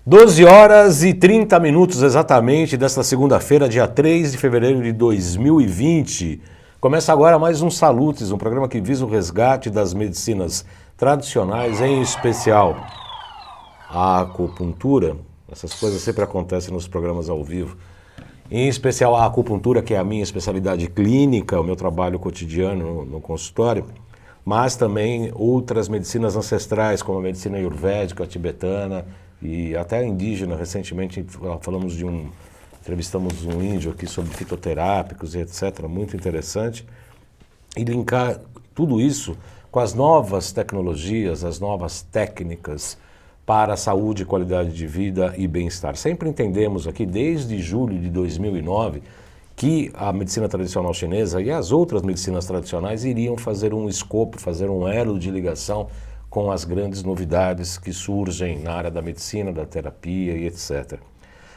12 horas e 30 minutos exatamente desta segunda-feira, dia 3 de fevereiro de 2020. Começa agora mais um Salutes, um programa que visa o resgate das medicinas tradicionais, em especial a acupuntura. Essas coisas sempre acontecem nos programas ao vivo. Em especial a acupuntura, que é a minha especialidade clínica, o meu trabalho cotidiano no consultório, mas também outras medicinas ancestrais, como a medicina ayurvédica, a tibetana e até a indígena. Recentemente entrevistamos um índio aqui sobre fitoterápicos e etc., muito interessante. E linkar tudo isso com as novas tecnologias, as novas técnicas para a saúde, qualidade de vida e bem-estar. Sempre entendemos aqui, desde julho de 2009, que a medicina tradicional chinesa e as outras medicinas tradicionais iriam fazer um escopo, fazer um elo de ligação com as grandes novidades que surgem na área da medicina, da terapia e etc.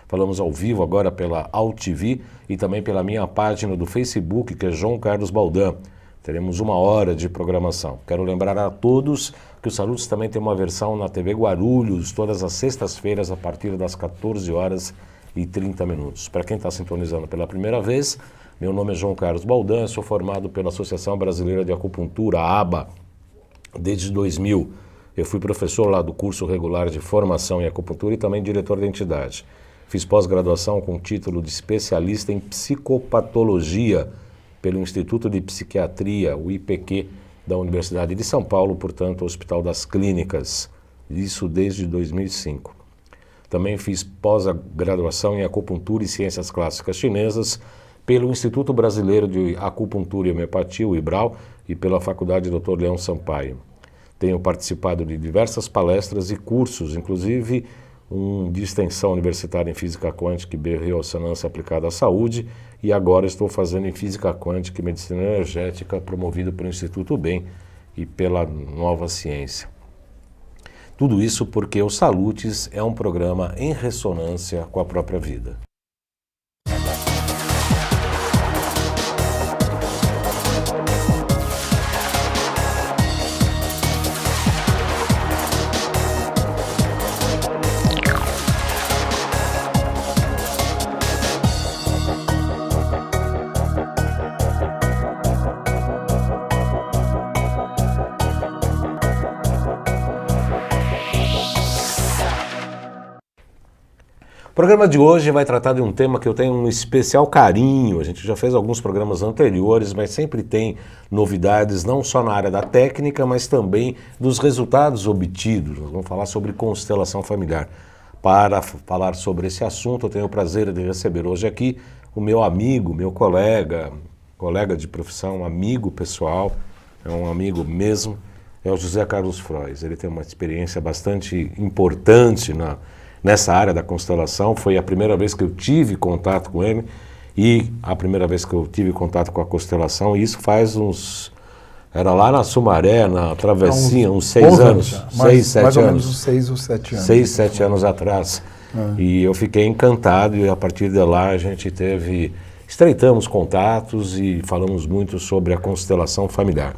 Falamos ao vivo agora pela AltV e também pela minha página do Facebook, que é João Carlos Baldan. Teremos 1 hora de programação. Quero lembrar a todos que o Salutes também tem uma versão na TV Guarulhos, todas as sextas-feiras, a partir das 14 horas e 30 minutos. Para quem está sintonizando pela primeira vez, meu nome é João Carlos Baldan, sou formado pela Associação Brasileira de Acupuntura, a ABA, desde 2000. Eu fui professor lá do curso regular de formação em acupuntura e também diretor da entidade. Fiz pós-graduação com título de especialista em psicopatologia pelo Instituto de Psiquiatria, o IPQ, da Universidade de São Paulo, portanto, Hospital das Clínicas. Isso desde 2005. Também fiz pós-graduação em acupuntura e ciências clássicas chinesas pelo Instituto Brasileiro de Acupuntura e Homeopatia, o IBRAU, e pela Faculdade Dr. Leão Sampaio. Tenho participado de diversas palestras e cursos, inclusive um de extensão universitária em Física Quântica e Biorressonância aplicada à saúde, e agora estou fazendo em Física Quântica e Medicina Energética, promovido pelo Instituto BEM e pela Nova Ciência. Tudo isso porque o Salutes é um programa em ressonância com a própria vida. O programa de hoje vai tratar de um tema que eu tenho um especial carinho. A gente já fez alguns programas anteriores, mas sempre tem novidades, não só na área da técnica, mas também dos resultados obtidos. Nós vamos falar sobre constelação familiar. Para falar sobre esse assunto, eu tenho o prazer de receber hoje aqui o meu amigo, meu colega de profissão, amigo pessoal, é um amigo mesmo, é o José Carlos Frois. Ele tem uma experiência bastante importante nessa área da constelação. Foi a primeira vez que eu tive contato com ele e a primeira vez que eu tive contato com a constelação, e isso faz era lá na Sumaré, na Travessinha, uns 6 anos, 6, 7 mais ou anos. menos uns 6 ou 7 anos. 6, 7 anos atrás. E eu fiquei encantado e a partir de lá a gente estreitamos contatos e falamos muito sobre a constelação familiar.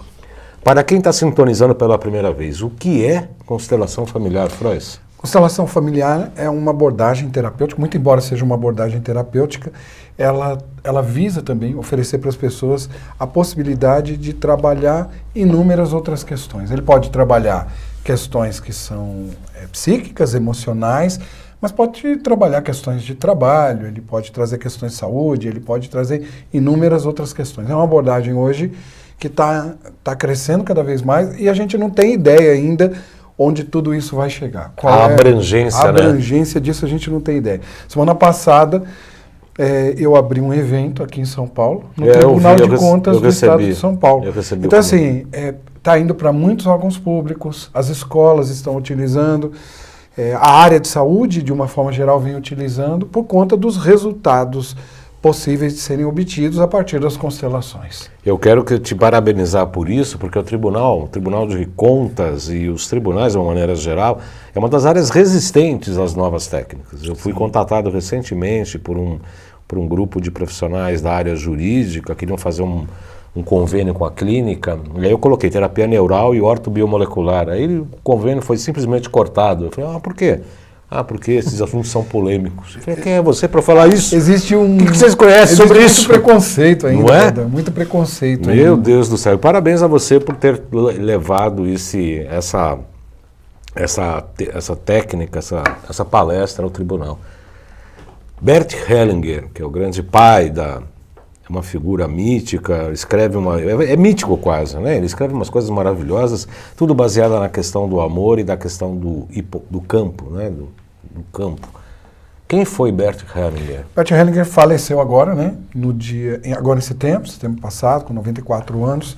Para quem está sintonizando pela primeira vez, o que é constelação familiar, Frois? Constelação familiar é uma abordagem terapêutica, muito embora seja uma abordagem terapêutica, ela visa também oferecer para as pessoas a possibilidade de trabalhar inúmeras outras questões. Ele pode trabalhar questões que são psíquicas, emocionais, mas pode trabalhar questões de trabalho, ele pode trazer questões de saúde, ele pode trazer inúmeras outras questões. É uma abordagem hoje que está crescendo cada vez mais e a gente não tem ideia ainda onde tudo isso vai chegar. Qual a abrangência, a abrangência disso a gente não tem ideia. Semana passada eu abri um evento aqui em São Paulo, no Tribunal de Contas do Estado de São Paulo. Então assim, está indo para muitos órgãos públicos, as escolas estão utilizando, a área de saúde de uma forma geral vem utilizando por conta dos resultados possíveis de serem obtidos a partir das constelações. Eu quero te parabenizar por isso, porque o Tribunal de Contas e os tribunais, de uma maneira geral, é uma das áreas resistentes às novas técnicas. Eu fui contatado recentemente por um grupo de profissionais da área jurídica, queriam fazer um convênio com a clínica, e aí eu coloquei terapia neural e ortobiomolecular. Aí o convênio foi simplesmente cortado. Eu falei, por quê? Ah, porque esses assuntos são polêmicos. Quem é você para falar isso? Existe um... O que vocês conhecem sobre muito isso? Preconceito ainda, não é? Muito preconceito Meu ainda. Deus do céu. Parabéns a você por ter levado essa técnica, essa palestra ao tribunal. Bert Hellinger, que é o grande pai é uma figura mítica, escreve é mítico quase, né? Ele escreve umas coisas maravilhosas, tudo baseado na questão do amor e da questão do campo, né? Do campo. Quem foi Bert Hellinger? Bert Hellinger faleceu agora, né? Agora em setembro passado, com 94 anos.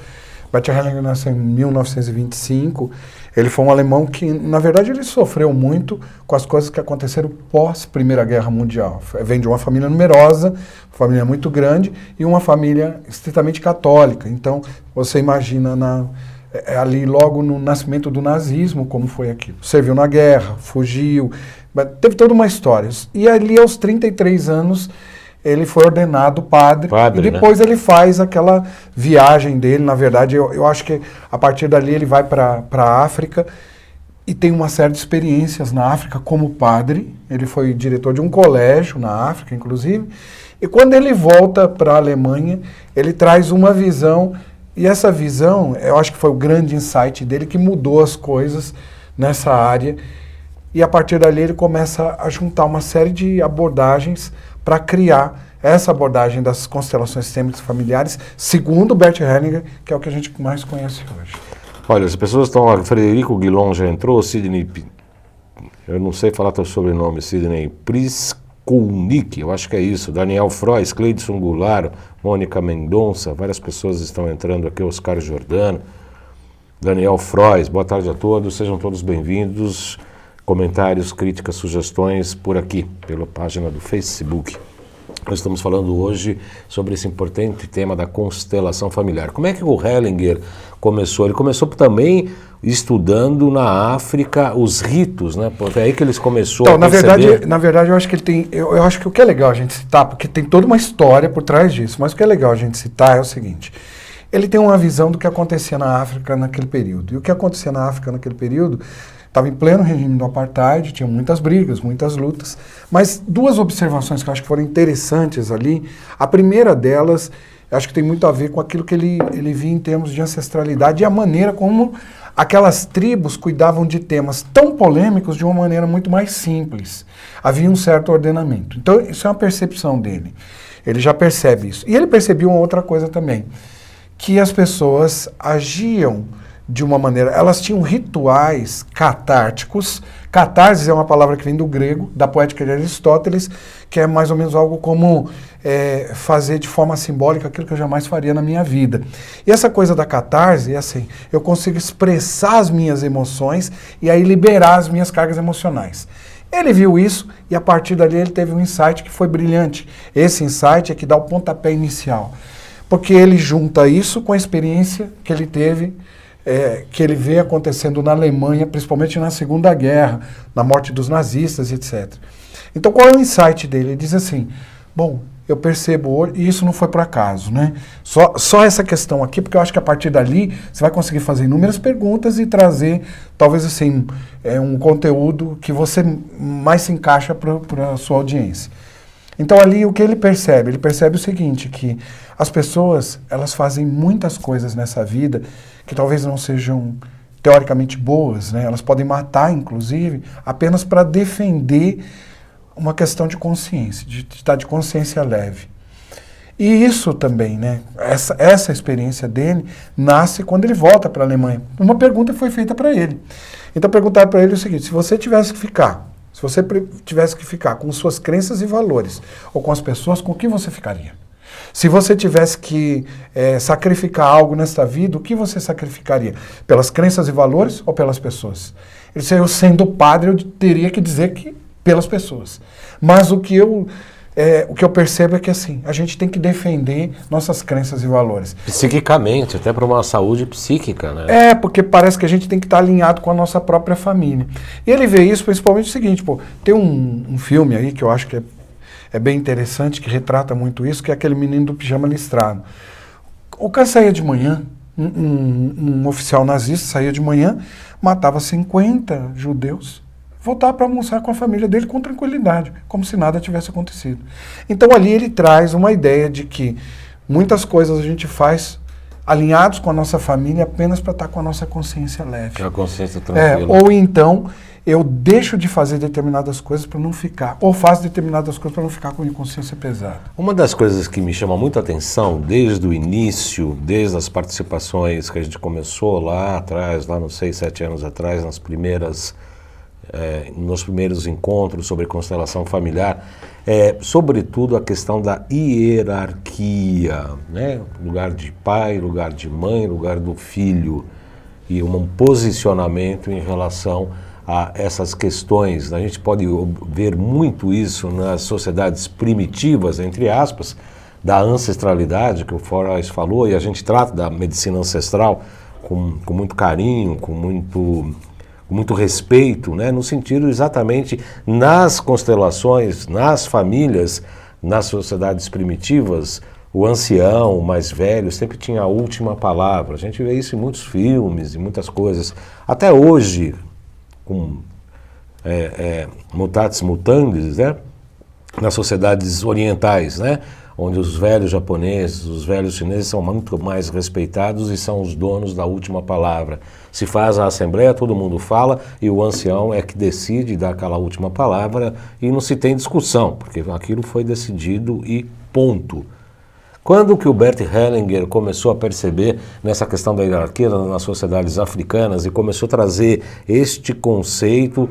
Bert Hellinger nasceu em 1925. Ele foi um alemão que, na verdade, ele sofreu muito com as coisas que aconteceram pós Primeira Guerra Mundial. Vem de uma família numerosa, família muito grande, e uma família estritamente católica. Então, você imagina ali logo no nascimento do nazismo, como foi aquilo. Serviu na guerra, fugiu, teve toda uma história. E ali, aos 33 anos... ele foi ordenado padre e depois, né, ele faz aquela viagem dele. Na verdade, eu acho que a partir dali ele vai para a África e tem uma série de experiências na África como padre. Ele foi diretor de um colégio na África, inclusive. E quando ele volta para a Alemanha, ele traz uma visão, e essa visão, eu acho que foi o grande insight dele, que mudou as coisas nessa área. E a partir dali ele começa a juntar uma série de abordagens para criar essa abordagem das constelações sistêmicas familiares, segundo Bert Hellinger, que é o que a gente mais conhece hoje. Olha, as pessoas estão lá, Frederico Guilon já entrou, Sidney, eu não sei falar teu sobrenome, Sidney Priskulnik, eu acho que é isso, Daniel Frois, Cleidson Goulart, Mônica Mendonça, várias pessoas estão entrando aqui, Oscar Giordano, Daniel Frois, boa tarde a todos, sejam todos bem-vindos. Comentários, críticas, sugestões por aqui, pela página do Facebook. Nós estamos falando hoje sobre esse importante tema da constelação familiar. Como é que o Hellinger começou? Ele começou também estudando na África os ritos, né? Porque é aí que eles começaram a perceber... Na verdade, eu acho que ele tem... Eu acho que o que é legal a gente citar, porque tem toda uma história por trás disso, mas o que é legal a gente citar é o seguinte: ele tem uma visão do que acontecia na África naquele período. E o que acontecia na África naquele período... estava em pleno regime do apartheid, tinha muitas brigas, muitas lutas, mas duas observações que eu acho que foram interessantes ali. A primeira delas, eu acho que tem muito a ver com aquilo que ele via em termos de ancestralidade e a maneira como aquelas tribos cuidavam de temas tão polêmicos de uma maneira muito mais simples. Havia um certo ordenamento. Então, isso é uma percepção dele. Ele já percebe isso. E ele percebeu uma outra coisa também, que as pessoas agiam de uma maneira, elas tinham rituais catárticos. Catarse é uma palavra que vem do grego, da poética de Aristóteles, que é mais ou menos algo como fazer de forma simbólica aquilo que eu jamais faria na minha vida. E essa coisa da catarse é assim, eu consigo expressar as minhas emoções e aí liberar as minhas cargas emocionais. Ele viu isso e a partir dali ele teve um insight que foi brilhante. Esse insight é que dá o pontapé inicial, porque ele junta isso com a experiência que ele teve, que ele vê acontecendo na Alemanha, principalmente na Segunda Guerra, na morte dos nazistas, etc. Então, qual é o insight dele? Ele diz assim, bom, eu percebo hoje, e isso não foi por acaso, né? Só essa questão aqui, porque eu acho que a partir dali você vai conseguir fazer inúmeras perguntas e trazer, talvez assim, um conteúdo que você mais se encaixa para a sua audiência. Então ali o que ele percebe? Ele percebe o seguinte, que as pessoas, elas fazem muitas coisas nessa vida que talvez não sejam teoricamente boas, né? Elas podem matar, inclusive, apenas para defender uma questão de consciência, de estar de consciência leve. E isso também, né? Essa experiência dele nasce quando ele volta para a Alemanha. Uma pergunta foi feita para ele. Então perguntaram para ele o seguinte, se você tivesse que ficar com suas crenças e valores, ou com as pessoas, com que você ficaria? Se você tivesse que sacrificar algo nesta vida, o que você sacrificaria? Pelas crenças e valores ou pelas pessoas? Ele disse, eu sendo padre, eu teria que dizer que pelas pessoas. Mas o que eu percebo é que assim, a gente tem que defender nossas crenças e valores. Psiquicamente, até para uma saúde psíquica, né? Porque parece que a gente tem que estar alinhado com a nossa própria família. E ele vê isso principalmente o seguinte, tem um filme aí que eu acho que é bem interessante, que retrata muito isso, que é aquele menino do pijama listrado. O cara saía de manhã, um oficial nazista saía de manhã, matava 50 judeus, voltar para almoçar com a família dele com tranquilidade, como se nada tivesse acontecido. Então ali ele traz uma ideia de que muitas coisas a gente faz alinhados com a nossa família apenas para estar com a nossa consciência leve. A consciência tranquila. Ou então eu deixo de fazer determinadas coisas para não ficar, ou faço determinadas coisas para não ficar com a minha consciência pesada. Uma das coisas que me chama muito a atenção desde o início, desde as participações que a gente começou lá atrás, lá nos 6, 7 anos atrás, nos primeiros encontros sobre constelação familiar, sobretudo a questão da hierarquia, né? Lugar de pai, lugar de mãe, lugar do filho, e um posicionamento em relação a essas questões. A gente pode ver muito isso nas sociedades primitivas, entre aspas, da ancestralidade, que o Forrest falou, e a gente trata da medicina ancestral com muito carinho, com muito respeito, né? No sentido exatamente nas constelações, nas famílias, nas sociedades primitivas, o ancião, o mais velho, sempre tinha a última palavra. A gente vê isso em muitos filmes, em muitas coisas. Até hoje, com mutatis mutandis, né? Nas sociedades orientais, né? Onde os velhos japoneses, os velhos chineses são muito mais respeitados e são os donos da última palavra. Se faz a assembleia, todo mundo fala e o ancião é que decide dar aquela última palavra e não se tem discussão, porque aquilo foi decidido e ponto. Quando que o Bert Hellinger começou a perceber nessa questão da hierarquia nas sociedades africanas e começou a trazer este conceito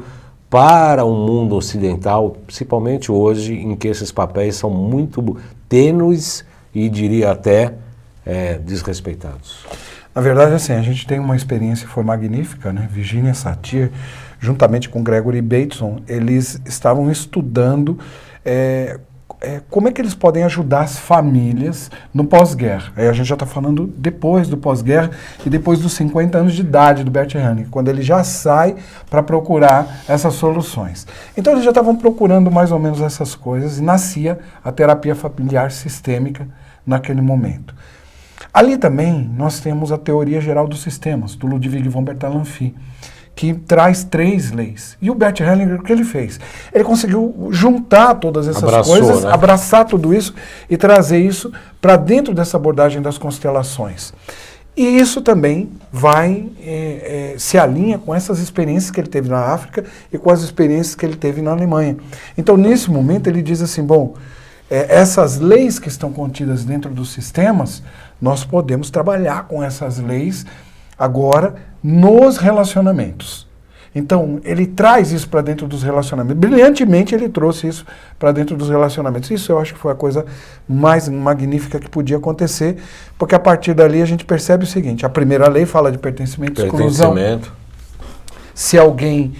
para o mundo ocidental, principalmente hoje, em que esses papéis são muito tênues e diria até desrespeitados? Na verdade, assim, a gente tem uma experiência que foi magnífica, né? Virginia Satir, juntamente com Gregory Bateson, eles estavam estudando como é que eles podem ajudar as famílias no pós-guerra. Aí a gente já está falando depois do pós-guerra e depois dos 50 anos de idade do Bert Hellinger, quando ele já sai para procurar essas soluções. Então eles já estavam procurando mais ou menos essas coisas e nascia a terapia familiar sistêmica naquele momento. Ali também nós temos a teoria geral dos sistemas, do Ludwig von Bertalanffy, que traz 3 leis. E o Bert Hellinger, o que ele fez? Ele conseguiu juntar todas essas coisas, né? Abraçar tudo isso e trazer isso para dentro dessa abordagem das constelações. E isso também vai, se alinha com essas experiências que ele teve na África e com as experiências que ele teve na Alemanha. Então, nesse momento, ele diz assim, bom, essas leis que estão contidas dentro dos sistemas, nós podemos trabalhar com essas leis agora nos relacionamentos. Então, ele traz isso para dentro dos relacionamentos. Brilhantemente, ele trouxe isso para dentro dos relacionamentos. Isso eu acho que foi a coisa mais magnífica que podia acontecer, porque a partir dali a gente percebe o seguinte, a primeira lei fala de pertencimento e exclusão. Se alguém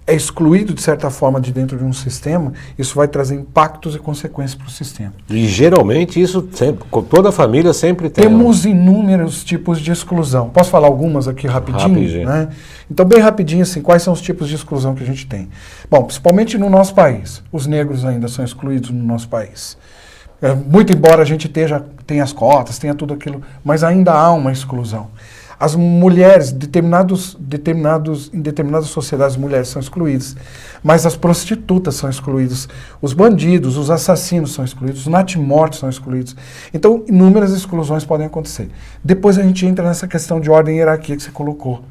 é excluído, de certa forma, de dentro de um sistema, isso vai trazer impactos e consequências para o sistema. E geralmente isso, sempre, toda família sempre tem. Temos inúmeros tipos de exclusão. Posso falar algumas aqui rapidinho? Né? Então, bem rapidinho, assim, quais são os tipos de exclusão que a gente tem? Bom, principalmente no nosso país. Os negros ainda são excluídos no nosso país. Muito embora a gente tenha as cotas, tenha tudo aquilo, mas ainda há uma exclusão. As mulheres, em determinadas sociedades, as mulheres são excluídas, mas as prostitutas são excluídas, os bandidos, os assassinos são excluídos, os natimortos são excluídos. Então, inúmeras exclusões podem acontecer. Depois a gente entra nessa questão de ordem e hierarquia que você colocou.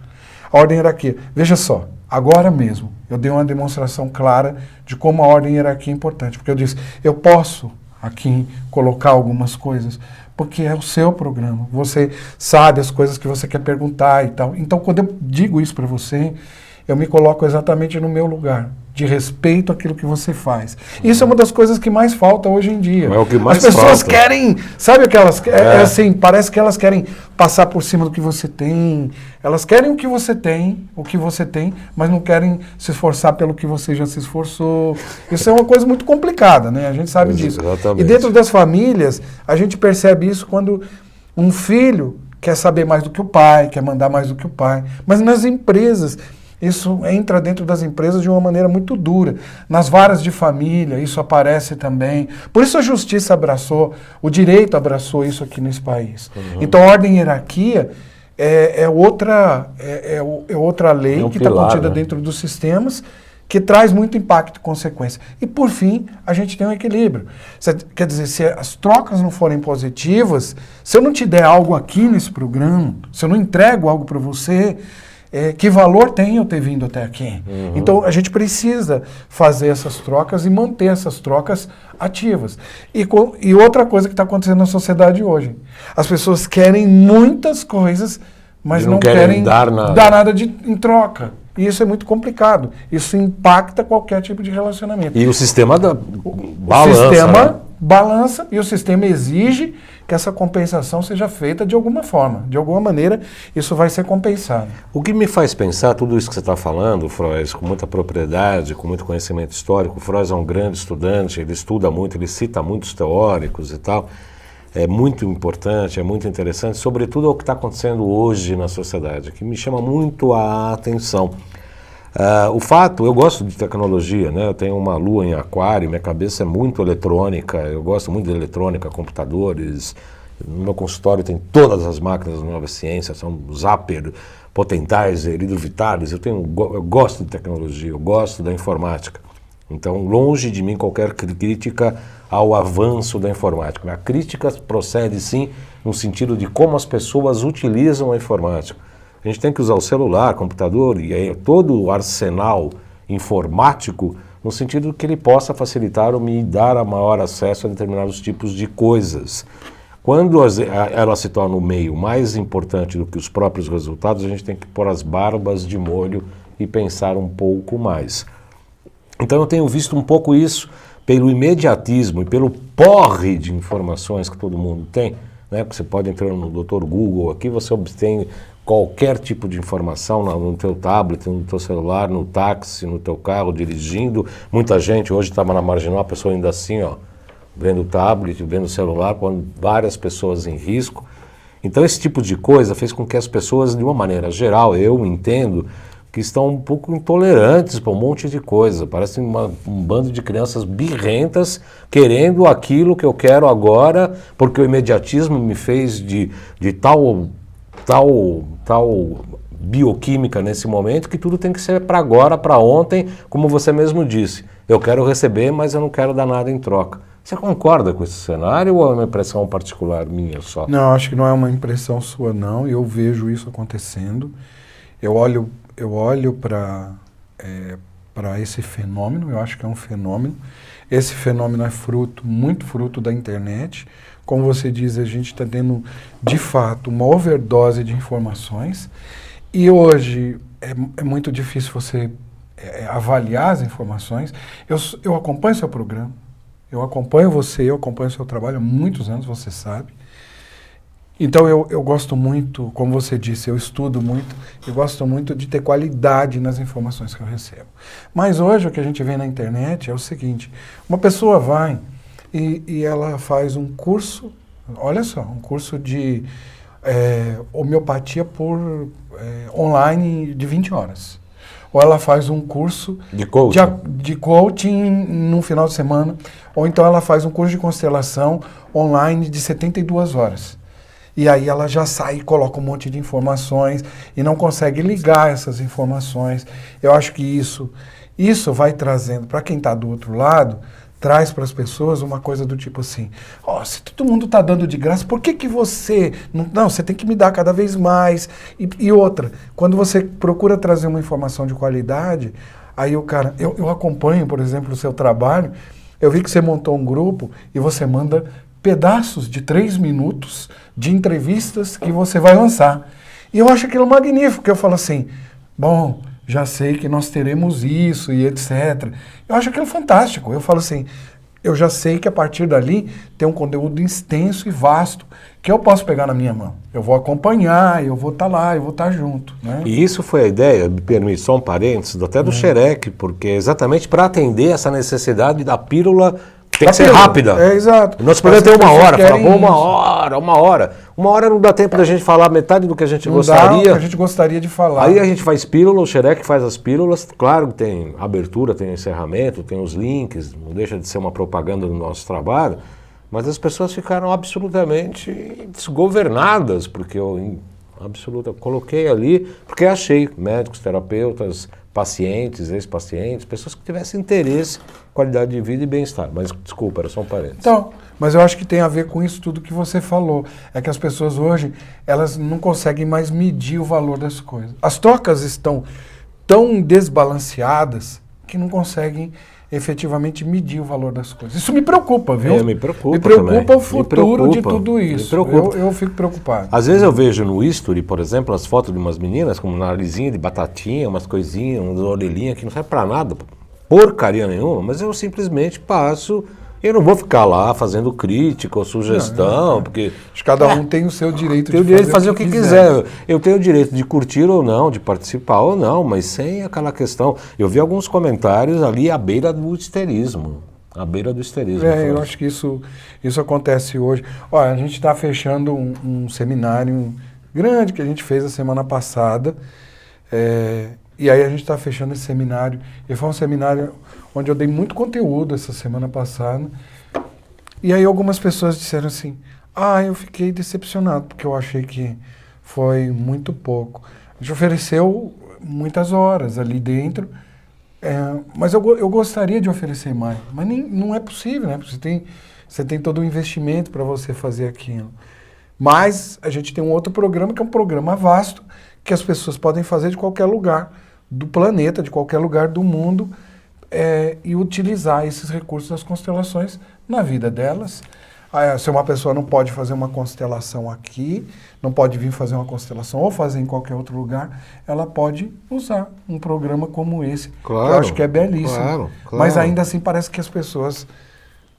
A ordem e hierarquia. Veja só, agora mesmo, eu dei uma demonstração clara de como a ordem e hierarquia é importante, porque eu disse, eu posso aqui colocar algumas coisas, porque é o seu programa. Você sabe as coisas que você quer perguntar e tal. Então, quando eu digo isso para você, eu me coloco exatamente no meu lugar, de respeito àquilo que você faz. Isso é uma das coisas que mais falta hoje em dia. É o que mais As pessoas falta. querem, sabe o que elas assim, parece que elas querem passar por cima do que você tem. Elas querem o que você tem, mas não querem se esforçar pelo que você já se esforçou. Isso é uma coisa muito complicada, né? A gente sabe disso. Exatamente. E dentro das famílias, a gente percebe isso quando um filho quer saber mais do que o pai, quer mandar mais do que o pai. Mas nas empresas, isso entra dentro das empresas de uma maneira muito dura. Nas varas de família, isso aparece também. Por isso a justiça abraçou, o direito abraçou isso aqui nesse país. Uhum. Então, ordem e hierarquia é outra lei que está contida, né, dentro dos sistemas que traz muito impacto e consequência. E, por fim, a gente tem um equilíbrio. Quer dizer, se as trocas não forem positivas, se eu não te der algo aqui nesse programa, se eu não entrego algo para você, que valor tem eu ter vindo até aqui? Então, a gente precisa fazer essas trocas e manter essas trocas ativas. E outra coisa que está acontecendo na sociedade hoje. As pessoas querem muitas coisas, mas não querem dar nada em troca. E isso é muito complicado. Isso impacta qualquer tipo de relacionamento. E o sistema balança. O sistema balança e o sistema exige que essa compensação seja feita de alguma forma. De alguma maneira, isso vai ser compensado. O que me faz pensar, tudo isso que você está falando, Frois, com muita propriedade, com muito conhecimento histórico, o Frois é um grande estudante, ele estuda muito, ele cita muitos teóricos e tal. É muito importante, é muito interessante, sobretudo o que está acontecendo hoje na sociedade, que me chama muito a atenção. O fato, eu gosto de tecnologia, né? Eu tenho uma lua em aquário, minha cabeça é muito eletrônica, eu gosto muito de eletrônica, computadores. No meu consultório tem todas as máquinas da Nova Ciência, são Zapper, Potentizer, Hidrovitalis, eu gosto de tecnologia, eu gosto da informática. Então, longe de mim qualquer crítica ao avanço da informática. A crítica procede, sim, no sentido de como as pessoas utilizam a informática. A gente tem que usar o celular, computador e aí, todo o arsenal informático no sentido que ele possa facilitar ou me dar maior acesso a determinados tipos de coisas. Quando ela se torna o meio mais importante do que os próprios resultados, a gente tem que pôr as barbas de molho e pensar um pouco mais. Então eu tenho visto um pouco isso pelo imediatismo e pelo porre de informações que todo mundo tem, né? Você pode entrar no Dr. Google aqui, você obtém qualquer tipo de informação no teu tablet, no teu celular, no táxi, no teu carro, dirigindo. Muita gente, hoje estava na Marginal, a pessoa ainda assim, ó, vendo o tablet, vendo o celular, com várias pessoas em risco. Então esse tipo de coisa fez com que as pessoas, de uma maneira geral, eu entendo, que estão um pouco intolerantes para um monte de coisa. Parece um bando de crianças birrentas querendo aquilo que eu quero agora, porque o imediatismo me fez de tal bioquímica nesse momento, que tudo tem que ser para agora, para ontem, como você mesmo disse. Eu quero receber, mas eu não quero dar nada em troca. Você concorda com esse cenário ou é uma impressão particular minha só? Não, acho que não é uma impressão sua, não. Eu vejo isso acontecendo. Eu olho para esse fenômeno, eu acho que é um fenômeno. Esse fenômeno é muito fruto da internet. Como você diz, a gente está tendo, de fato, uma overdose de informações. E hoje é muito difícil você avaliar as informações. Eu acompanho seu programa, eu acompanho você, eu acompanho seu trabalho há muitos anos, você sabe. Então eu gosto muito, como você disse, eu estudo muito, eu gosto muito de ter qualidade nas informações que eu recebo. Mas hoje o que a gente vê na internet é o seguinte, uma pessoa vai e ela faz um curso, olha só, um curso de homeopatia online de 20 horas. Ou ela faz um curso de coaching no final de semana, ou então ela faz um curso de constelação online de 72 horas. E aí ela já sai e coloca um monte de informações e não consegue ligar essas informações. Eu acho que isso vai trazendo, para quem está do outro lado, traz para as pessoas uma coisa do tipo assim, se todo mundo está dando de graça, por que você... Não, você tem que me dar cada vez mais. E outra, quando você procura trazer uma informação de qualidade, aí o cara... Eu acompanho, por exemplo, o seu trabalho, eu vi que você montou um grupo e você manda pedaços de 3 minutos de entrevistas que você vai lançar. E eu acho aquilo magnífico, que eu falo assim, bom, já sei que nós teremos isso e etc. Eu acho aquilo fantástico. Eu falo assim, eu já sei que a partir dali tem um conteúdo extenso e vasto que eu posso pegar na minha mão. Eu vou acompanhar, eu vou estar lá, eu vou estar junto. Né? E isso foi a ideia, me permite só um parênteses, até do Xerec, porque exatamente para atender essa necessidade da pílula. Tem que ser rápida. Exato. Nós podemos ter uma hora, falar, uma hora. Uma hora não dá tempo da gente falar metade do que a gente gostaria. Não dá o que a gente gostaria de falar. Aí a gente faz pílula, o Xerec faz as pílulas. Claro que tem abertura, tem encerramento, tem os links, não deixa de ser uma propaganda do nosso trabalho. Mas as pessoas ficaram absolutamente desgovernadas, porque absoluta. Coloquei ali porque achei médicos, terapeutas, pacientes, ex-pacientes, pessoas que tivessem interesse, qualidade de vida e bem-estar. Mas, desculpa, era só um parênteses. Então, mas eu acho que tem a ver com isso tudo que você falou. É que as pessoas hoje, elas não conseguem mais medir o valor das coisas. As trocas estão tão desbalanceadas que não conseguem efetivamente medir o valor das coisas. Isso me preocupa, viu? Me preocupa me preocupa também. O futuro de tudo isso. Eu fico preocupado. Às vezes eu vejo no history, por exemplo, as fotos de umas meninas com um narizinho de batatinha, umas coisinhas, umas orelhinhas que não serve pra nada, porcaria nenhuma, mas eu simplesmente passo. Eu não vou ficar lá fazendo crítica ou sugestão, porque... Acho que cada um tem o seu direito de fazer o que quiser. Eu tenho o direito de curtir ou não, de participar ou não, mas sem aquela questão. Eu vi alguns comentários ali à beira do histerismo. À beira do histerismo. Eu acho que isso acontece hoje. Olha, a gente está fechando um seminário grande que a gente fez a semana passada. E aí a gente está fechando esse seminário. E foi um seminário onde eu dei muito conteúdo essa semana passada. E aí algumas pessoas disseram assim, eu fiquei decepcionado, porque eu achei que foi muito pouco. A gente ofereceu muitas horas ali dentro, mas eu gostaria de oferecer mais. Mas não é possível, né? Porque você tem todo um investimento para você fazer aquilo. Mas a gente tem um outro programa, que é um programa vasto, que as pessoas podem fazer de qualquer lugar do planeta, de qualquer lugar do mundo, e utilizar esses recursos das constelações na vida delas. Se uma pessoa não pode fazer uma constelação aqui, não pode vir fazer uma constelação ou fazer em qualquer outro lugar, ela pode usar um programa como esse, claro, que eu acho que é belíssimo. Claro. Mas ainda assim parece que as pessoas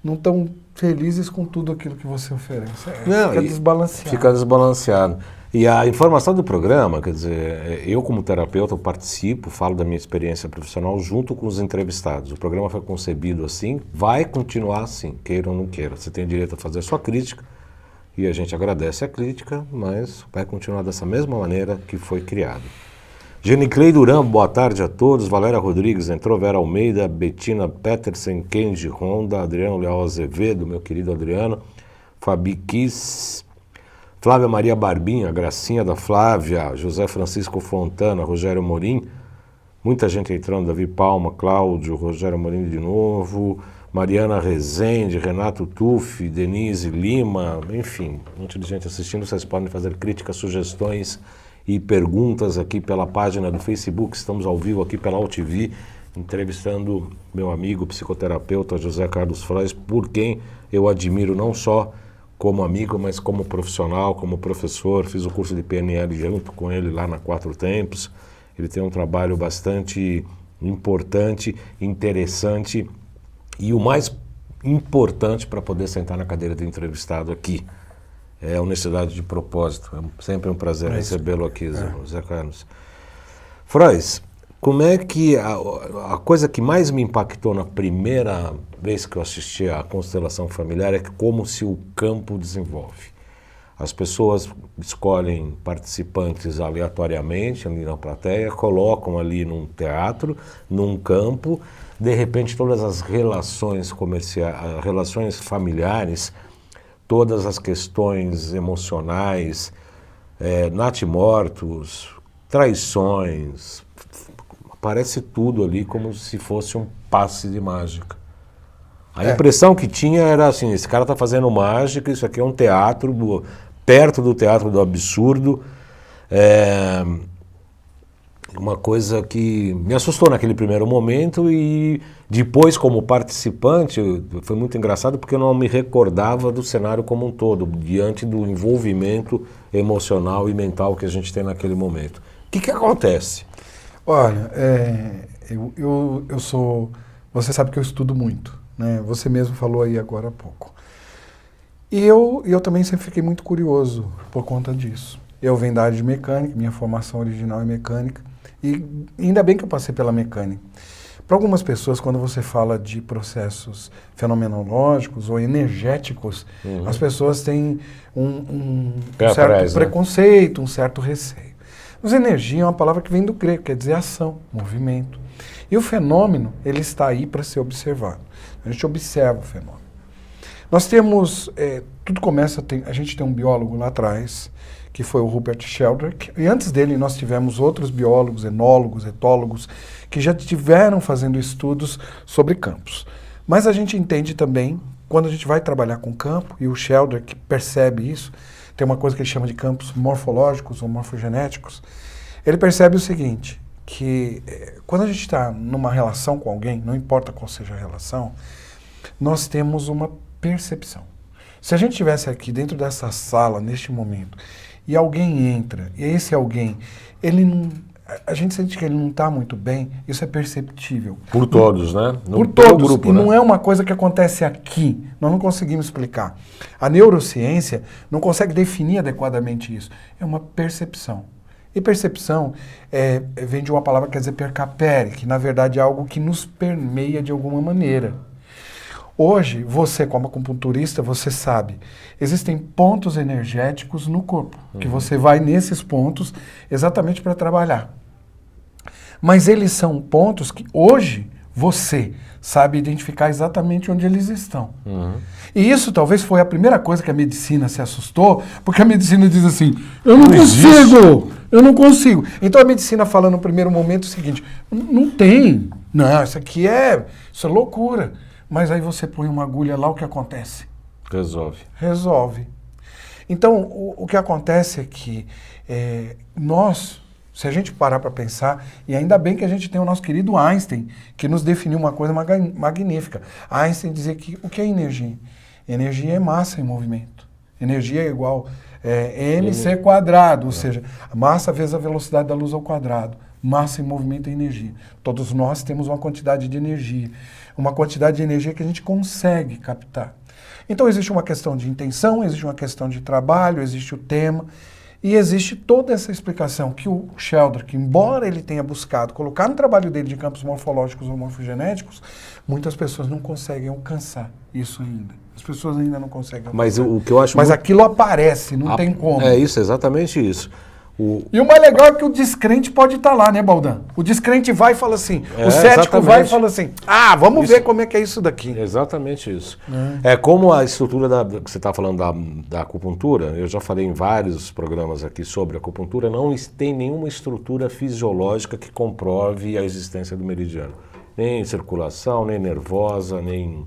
não estão felizes com tudo aquilo que você oferece. Fica desbalanceado. Fica desbalanceado. E a informação do programa, quer dizer, eu como terapeuta eu participo, falo da minha experiência profissional junto com os entrevistados. O programa foi concebido assim, vai continuar assim, queira ou não queira. Você tem direito a fazer a sua crítica e a gente agradece a crítica, mas vai continuar dessa mesma maneira que foi criado. Geniclei Duran, boa tarde a todos. Valéria Rodrigues entrou, Vera Almeida, Betina Petersen, Kenji Honda, Adriano Leal Azevedo, meu querido Adriano, Fabi Kiss, Flávia Maria Barbinha, Gracinha da Flávia, José Francisco Fontana, Rogério Morim, muita gente entrando, Davi Palma, Cláudio, Rogério Morim de novo, Mariana Rezende, Renato Tuffi, Denise Lima, enfim, um monte de gente assistindo. Vocês podem fazer críticas, sugestões e perguntas aqui pela página do Facebook. Estamos ao vivo aqui pela AltV, entrevistando meu amigo psicoterapeuta José Carlos Frois, por quem eu admiro não só como amigo, mas como profissional, como professor. Fiz o curso de PNL junto com ele lá na Quatro Tempos. Ele tem um trabalho bastante importante, interessante e o mais importante para poder sentar na cadeira de entrevistado aqui é a honestidade de propósito. É sempre um prazer recebê-lo aqui, Zé Carlos. Frois, como é que a coisa que mais me impactou na primeira vez que eu assisti à constelação familiar é como se o campo desenvolve. As pessoas escolhem participantes aleatoriamente ali na plateia, colocam ali num teatro, num campo, de repente todas as relações comerciais, relações familiares, todas as questões emocionais, natimortos, traições, aparece tudo ali como se fosse um passe de mágica. A impressão que tinha era assim, esse cara está fazendo mágica, isso aqui é um teatro, perto do teatro do absurdo. Uma coisa que me assustou naquele primeiro momento e depois como participante foi muito engraçado porque eu não me recordava do cenário como um todo, diante do envolvimento emocional e mental que a gente tem naquele momento. O que acontece? Olha, eu sou... Você sabe que eu estudo muito, né? Você mesmo falou aí agora há pouco. E eu também sempre fiquei muito curioso por conta disso. Eu venho da área de mecânica, minha formação original é mecânica, e ainda bem que eu passei pela mecânica. Para algumas pessoas, quando você fala de processos fenomenológicos ou energéticos, as pessoas têm um certo preconceito, um certo receio. Mas energia é uma palavra que vem do grego, quer dizer ação, movimento. E o fenômeno, ele está aí para ser observado. A gente observa o fenômeno. Nós temos, tudo começa, a gente tem um biólogo lá atrás, que foi o Rupert Sheldrake, e antes dele nós tivemos outros biólogos, enólogos, etólogos, que já estiveram fazendo estudos sobre campos. Mas a gente entende também, quando a gente vai trabalhar com campo, e o Sheldrake percebe isso, tem uma coisa que ele chama de campos morfológicos ou morfogenéticos, ele percebe o seguinte, que quando a gente está numa relação com alguém, não importa qual seja a relação, nós temos uma percepção. Se a gente estivesse aqui dentro dessa sala, neste momento, e alguém entra, e esse alguém, ele não, a gente sente que ele não está muito bem, isso é perceptível. Por todos, né? Por todos, grupo, e né? não é uma coisa que acontece aqui, nós não conseguimos explicar. A neurociência não consegue definir adequadamente isso, é uma percepção. E percepção vem de uma palavra que quer dizer percapere, que na verdade é algo que nos permeia de alguma maneira. Hoje, você como acupunturista, você sabe, existem pontos energéticos no corpo, que você vai nesses pontos exatamente para trabalhar. Mas eles são pontos que hoje você sabe identificar exatamente onde eles estão. E isso talvez foi a primeira coisa que a medicina se assustou, porque a medicina diz assim, eu não consigo, eu não consigo. Então a medicina fala no primeiro momento o seguinte, não tem, não, isso é loucura. Mas aí você põe uma agulha lá, o que acontece? Resolve. Resolve. Então, o que acontece é que nós, se a gente parar para pensar, e ainda bem que a gente tem o nosso querido Einstein, que nos definiu uma coisa magnífica. Einstein dizia que o que é energia? Energia é massa em movimento. Energia é igual mc quadrado, ou seja, a massa vezes a velocidade da luz ao quadrado. Massa em movimento é energia. Todos nós temos uma quantidade de energia. Uma quantidade de energia que a gente consegue captar. Então existe uma questão de intenção, existe uma questão de trabalho, existe o tema, e existe toda essa explicação que o Sheldrake, embora ele tenha buscado colocar no trabalho dele de campos morfológicos ou morfogenéticos, muitas pessoas não conseguem alcançar isso ainda. As pessoas ainda não conseguem alcançar. Mas o que eu acho Mas aquilo aparece, não tem como. É isso, exatamente isso. E o mais legal é que o descrente pode estar lá, né, Baldan? O descrente vai e fala assim, o cético exatamente. vai e fala assim, vamos ver como é que é isso daqui. Exatamente isso. É como a estrutura que você está falando da acupuntura, eu já falei em vários programas aqui sobre acupuntura, não tem nenhuma estrutura fisiológica que comprove a existência do meridiano. Nem circulação, nem nervosa, nem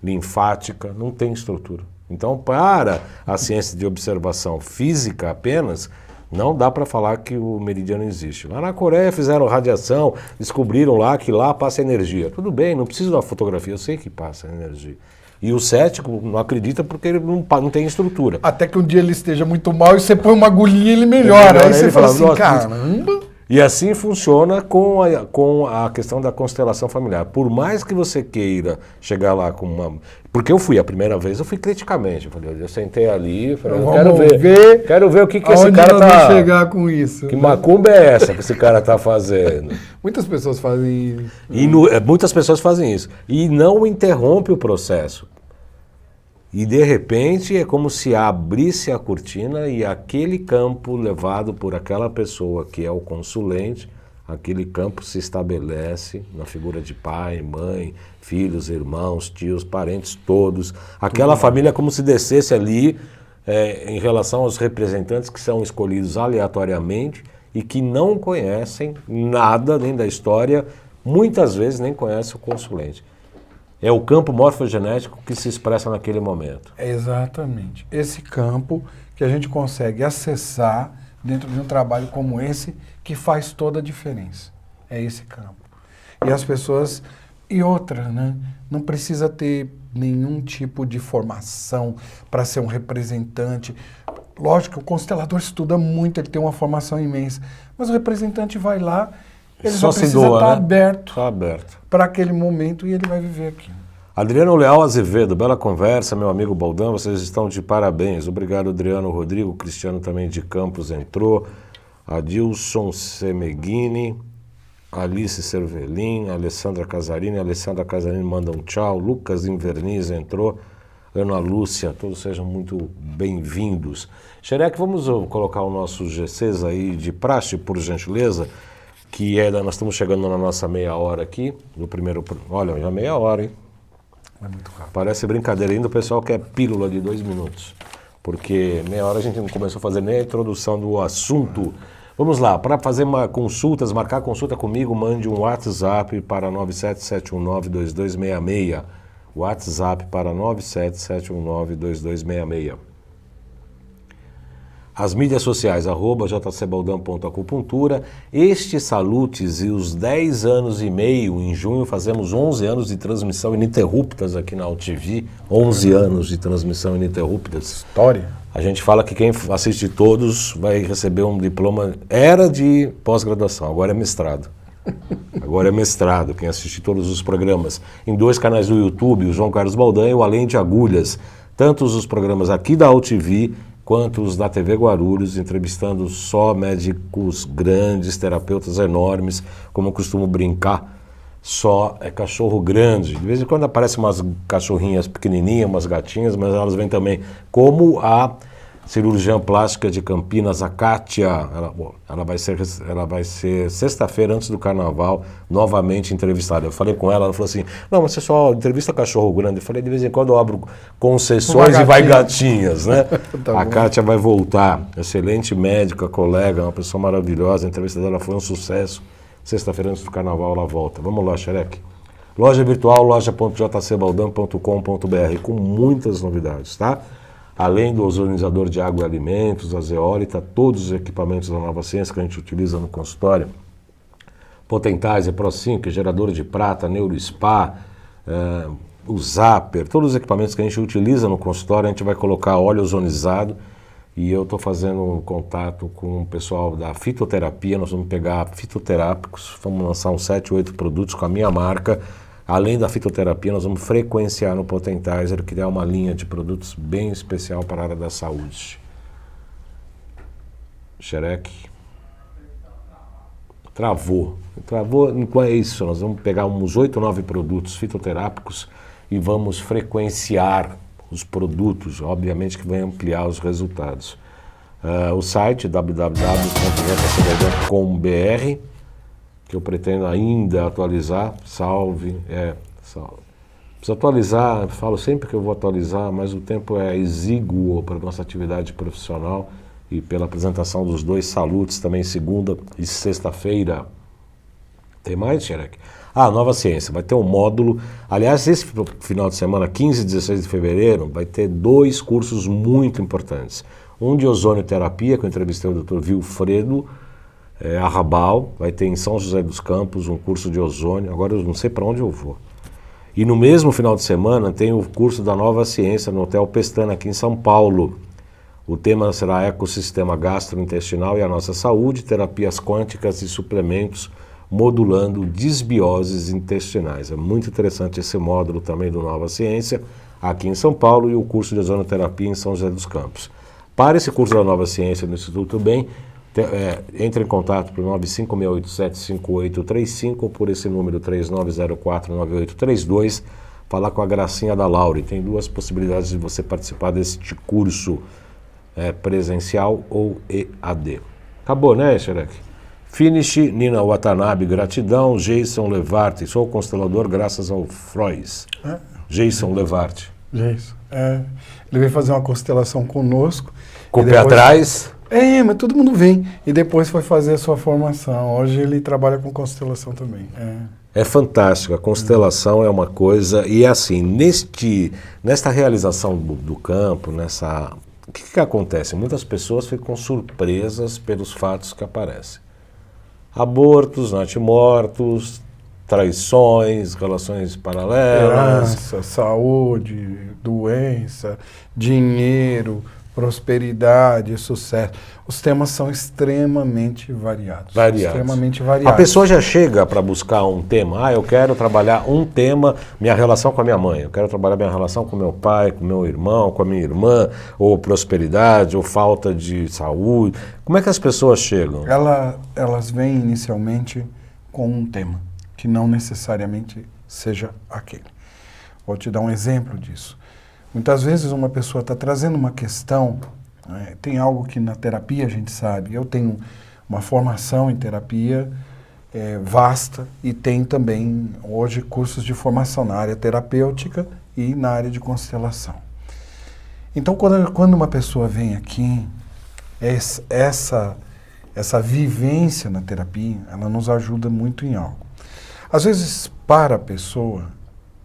linfática, não tem estrutura. Então, para a ciência de observação física apenas, não dá para falar que o meridiano existe. Lá na Coreia fizeram radiação, descobriram lá que lá passa energia. Tudo bem, não preciso da fotografia, eu sei que passa energia. E o cético não acredita porque ele não tem estrutura. Até que um dia ele esteja muito mal e você põe uma agulhinha e ele melhora. Aí você fala assim, caramba... E assim funciona com a questão da constelação familiar. Por mais que você queira chegar lá com uma... Porque eu fui a primeira vez, eu fui criticamente. Eu sentei ali, falei, quero ver o que esse cara tá... chegar com isso. Que macumba é essa que esse cara tá fazendo? Muitas pessoas fazem isso. Muitas pessoas fazem isso. E não interrompe o processo. E de repente é como se abrisse a cortina e aquele campo levado por aquela pessoa que é o consulente, aquele campo se estabelece na figura de pai, mãe, filhos, irmãos, tios, parentes, todos. Aquela família é como se descesse ali em relação aos representantes que são escolhidos aleatoriamente e que não conhecem nada nem da história, muitas vezes nem conhecem o consulente. É o campo morfogenético que se expressa naquele momento. Exatamente. Esse campo que a gente consegue acessar dentro de um trabalho como esse, que faz toda a diferença. É esse campo. E as pessoas... E outra, né? Não precisa ter nenhum tipo de formação para ser um representante. Lógico, o constelador estuda muito, ele tem uma formação imensa. Mas o representante vai lá... Ele só precisa estar aberto para aquele momento e ele vai viver aquilo. Adriano Leal Azevedo, bela conversa, meu amigo Baldan, vocês estão de parabéns. Obrigado, Adriano. Rodrigo Cristiano também de Campos entrou. Adilson Semeghini, Alice Cervelin, Alessandra Casarini manda um tchau. Lucas Inverniz entrou. Ana Lúcia, todos sejam muito bem-vindos. Xereque, vamos colocar os nossos GCs aí de praxe, por gentileza. Nós estamos chegando na nossa meia hora aqui, no primeiro... Olha, já meia hora, hein? Vai muito rápido. Parece brincadeira, ainda o pessoal quer pílula de 2 minutos. Porque meia hora a gente não começou a fazer nem a introdução do assunto. Vamos lá, para fazer marcar consulta comigo, mande um WhatsApp para 977192266. WhatsApp para 977192266. As mídias sociais, @jcbaldão.acupuntura. Este Salutes e os 10 anos e meio, em junho fazemos 11 anos de transmissão ininterruptas aqui na UTV. 11 anos de transmissão ininterruptas. História. A gente fala que quem assiste todos vai receber um diploma, era de pós-graduação, agora é mestrado. Agora é mestrado, quem assiste todos os programas. Em 2 canais do YouTube, o João Carlos Baldan e o Além de Agulhas. Tanto os programas aqui da UTV, quanto os da TV Guarulhos, entrevistando só médicos grandes, terapeutas enormes, como eu costumo brincar, só é cachorro grande. De vez em quando aparecem umas cachorrinhas pequenininhas, umas gatinhas, mas elas vêm também, como a cirurgiã plástica de Campinas, a Kátia. Ela vai ser sexta-feira, antes do carnaval, novamente entrevistada. Eu falei com ela, ela falou assim, não, mas você só entrevista cachorro grande. Eu falei, de vez em quando eu abro concessões e vai gatinhas, né? Tá a Kátia vai voltar, excelente médica, colega, uma pessoa maravilhosa, a entrevista dela foi um sucesso. Sexta-feira, antes do carnaval, ela volta. Vamos lá, Xereque. Loja virtual, loja.jcbaldão.com.br, com muitas novidades, tá? Além do ozonizador de água e alimentos, a zeólita, todos os equipamentos da Nova Ciência que a gente utiliza no consultório, Potentizer, ProSync, gerador de prata, NeuroSpa, o Zapper, todos os equipamentos que a gente utiliza no consultório, a gente vai colocar óleo ozonizado e eu estou fazendo um contato com o pessoal da fitoterapia, nós vamos pegar fitoterápicos, vamos lançar uns 7, 8 produtos com a minha marca. Além da fitoterapia, nós vamos frequenciar no Potentizer, que é uma linha de produtos bem especial para a área da saúde. Xereque. Travou. É isso, nós vamos pegar uns 8, 9 produtos fitoterápicos e vamos frequenciar os produtos, obviamente que vai ampliar os resultados. O site www.jcbaldão.com.br, que eu pretendo ainda atualizar, preciso atualizar, falo sempre que eu vou atualizar, mas o tempo é exíguo para a nossa atividade profissional e pela apresentação dos 2 Salutes, também segunda e sexta-feira. Tem mais, Xereque? Nova Ciência, vai ter um módulo, aliás, esse final de semana, 15 e 16 de fevereiro, vai ter 2 cursos muito importantes. Um de ozonioterapia, que eu entrevistei o Dr. Vilfredo Arrabal, vai ter em São José dos Campos um curso de ozônio, agora eu não sei para onde eu vou. E no mesmo final de semana tem o curso da Nova Ciência no Hotel Pestana, aqui em São Paulo. O tema será ecossistema gastrointestinal e a nossa saúde, terapias quânticas e suplementos modulando desbioses intestinais. É muito interessante esse módulo também do Nova Ciência, aqui em São Paulo, e o curso de ozonoterapia em São José dos Campos. Para esse curso da Nova Ciência no Instituto Bem, entre em contato por 956875835 ou por esse número 39049832, falar com a Gracinha da Laure. Tem 2 possibilidades de você participar deste curso presencial ou EAD. Acabou, né, Xereque? Finish, Nina Watanabe, gratidão. Jason Levarte, sou constelador graças ao Frois. Jason Levarte. Jason, ele veio fazer uma constelação conosco. Com o pé atrás? Mas todo mundo vem. E depois foi fazer a sua formação. Hoje ele trabalha com constelação também. É fantástico, a constelação é uma coisa, e assim, nesta realização do campo, o que acontece? Muitas pessoas ficam surpresas pelos fatos que aparecem. Abortos, natimortos, traições, relações paralelas. Herança, saúde, doença, dinheiro, prosperidade, sucesso. Os temas são extremamente variados. Extremamente variados. A pessoa já chega para buscar um tema. Eu quero trabalhar um tema, minha relação com a minha mãe. Eu quero trabalhar minha relação com meu pai, com meu irmão, com a minha irmã, ou prosperidade, ou falta de saúde. Como é que as pessoas chegam? Elas vêm inicialmente com um tema, que não necessariamente seja aquele. Vou te dar um exemplo disso. Muitas vezes uma pessoa está trazendo uma questão, tem algo que na terapia a gente sabe, eu tenho uma formação em terapia vasta e tem também hoje cursos de formação na área terapêutica e na área de constelação. Então, quando uma pessoa vem aqui, essa vivência na terapia, ela nos ajuda muito em algo. Às vezes, para a pessoa,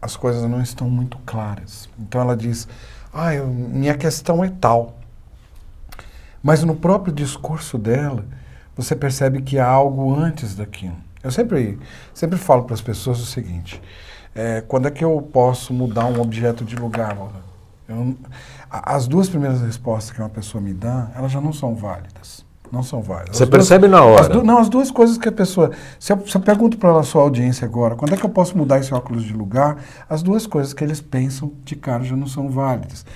as coisas não estão muito claras. Então ela diz, minha questão é tal. Mas no próprio discurso dela, você percebe que há algo antes daquilo. Eu sempre falo para as pessoas o seguinte, quando é que eu posso mudar um objeto de lugar? As duas primeiras respostas que uma pessoa me dá, elas já não são válidas. Não são válidas. Você percebe na hora? As duas coisas que a pessoa... Se eu pergunto para a sua audiência agora, quando é que eu posso mudar esse óculos de lugar? As duas coisas que eles pensam de cara já não são válidas.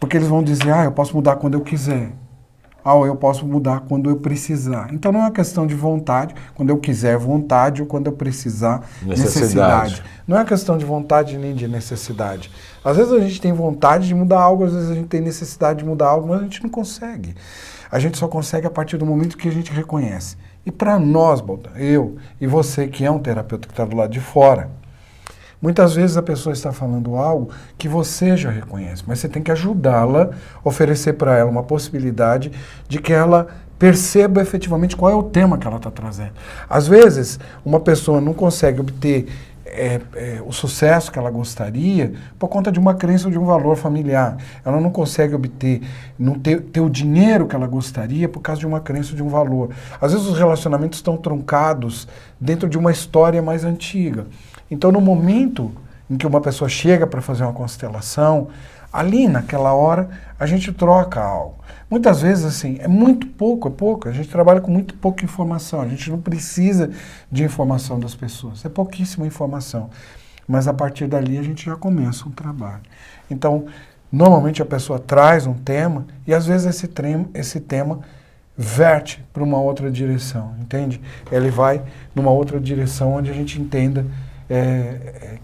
Porque eles vão dizer, eu posso mudar quando eu quiser. Ou eu posso mudar quando eu precisar. Então não é uma questão de vontade, quando eu quiser vontade, ou quando eu precisar necessidade. Não é uma questão de vontade nem de necessidade. Às vezes a gente tem vontade de mudar algo, às vezes a gente tem necessidade de mudar algo, mas a gente não consegue. A gente só consegue a partir do momento que a gente reconhece. E para nós, eu e você que é um terapeuta que está do lado de fora, muitas vezes a pessoa está falando algo que você já reconhece, mas você tem que ajudá-la, oferecer para ela uma possibilidade de que ela perceba efetivamente qual é o tema que ela está trazendo. Às vezes, uma pessoa não consegue obter o sucesso que ela gostaria por conta de uma crença ou de um valor familiar. Ela não consegue obter, ter o dinheiro que ela gostaria por causa de uma crença ou de um valor. Às vezes os relacionamentos estão truncados dentro de uma história mais antiga. Então, no momento em que uma pessoa chega para fazer uma constelação, ali naquela hora a gente troca algo. Muitas vezes, assim, é pouco, a gente trabalha com muito pouca informação, a gente não precisa de informação das pessoas, é pouquíssima informação, mas a partir dali a gente já começa um trabalho. Então, normalmente a pessoa traz um tema e às vezes esse tema verte para uma outra direção, entende? Ele vai numa outra direção onde a gente entenda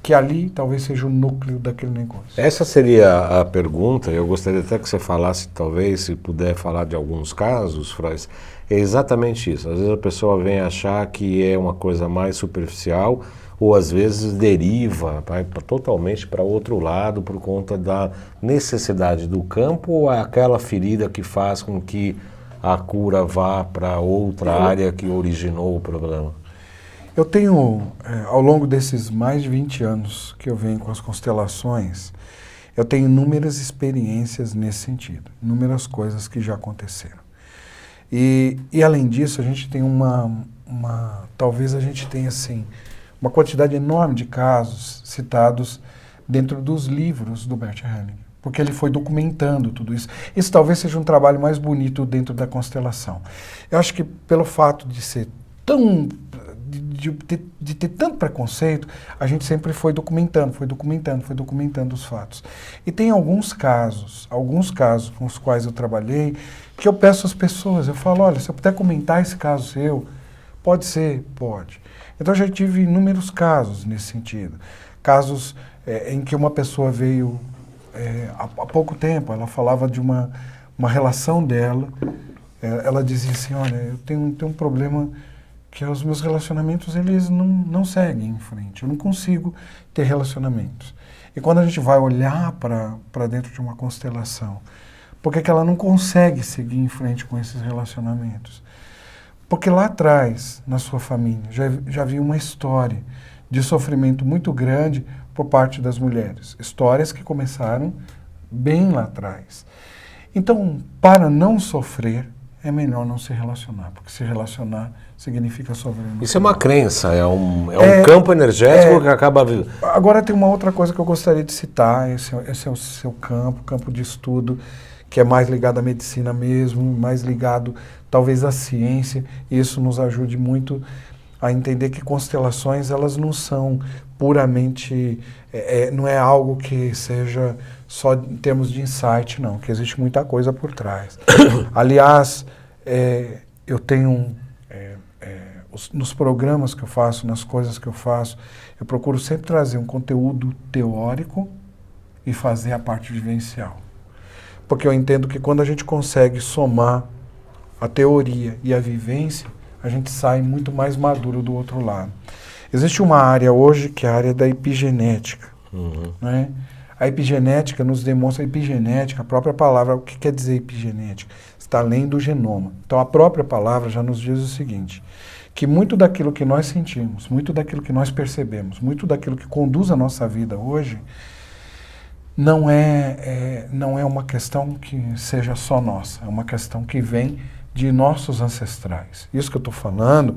que ali talvez seja o núcleo daquele negócio. Essa seria a pergunta, eu gostaria até que você falasse, talvez, se puder falar de alguns casos, Frois, é exatamente isso. Às vezes a pessoa vem achar que é uma coisa mais superficial, ou às vezes deriva, vai totalmente para outro lado por conta da necessidade do campo, ou é aquela ferida que faz com que a cura vá para outra área que originou o problema? Eu tenho, ao longo desses mais de 20 anos que eu venho com as constelações, eu tenho inúmeras experiências nesse sentido, inúmeras coisas que já aconteceram. E além disso, a gente tem talvez a gente tenha, assim, uma quantidade enorme de casos citados dentro dos livros do Bert Hellinger, porque ele foi documentando tudo isso. Isso talvez seja um trabalho mais bonito dentro da constelação. Eu acho que pelo fato de ser de ter tanto preconceito, a gente sempre foi documentando os fatos. E tem alguns casos com os quais eu trabalhei, que eu peço às pessoas, eu falo, olha, se eu puder comentar esse caso seu, pode ser? Pode. Então eu já tive inúmeros casos nesse sentido. Casos em que uma pessoa veio há pouco tempo, ela falava de uma relação dela, ela dizia assim, olha, eu tenho um problema que os meus relacionamentos, eles não seguem em frente. Eu não consigo ter relacionamentos. E quando a gente vai olhar para dentro de uma constelação, por que ela não consegue seguir em frente com esses relacionamentos? Porque lá atrás, na sua família, já havia uma história de sofrimento muito grande por parte das mulheres. Histórias que começaram bem lá atrás. Então, para não sofrer, é melhor não se relacionar, porque se relacionar significa sofrer. Isso é uma crença, é um campo energético que acaba... Agora tem uma outra coisa que eu gostaria de citar, esse é o seu campo de estudo, que é mais ligado à medicina mesmo, mais ligado talvez à ciência, e isso nos ajude muito a entender que constelações, elas não são puramente, não é algo que seja só em termos de insight, não, que existe muita coisa por trás. Aliás, eu tenho, nos programas que eu faço, nas coisas que eu faço, eu procuro sempre trazer um conteúdo teórico e fazer a parte vivencial. Porque eu entendo que quando a gente consegue somar a teoria e a vivência, a gente sai muito mais maduro do outro lado. Existe uma área hoje que é a área da epigenética. Né? A epigenética nos demonstra, a própria palavra, o que quer dizer epigenética? Está além do genoma. Então a própria palavra já nos diz o seguinte, que muito daquilo que nós sentimos, muito daquilo que nós percebemos, muito daquilo que conduz a nossa vida hoje, não é uma questão que seja só nossa, é uma questão que vem de nossos ancestrais. Isso que eu estou falando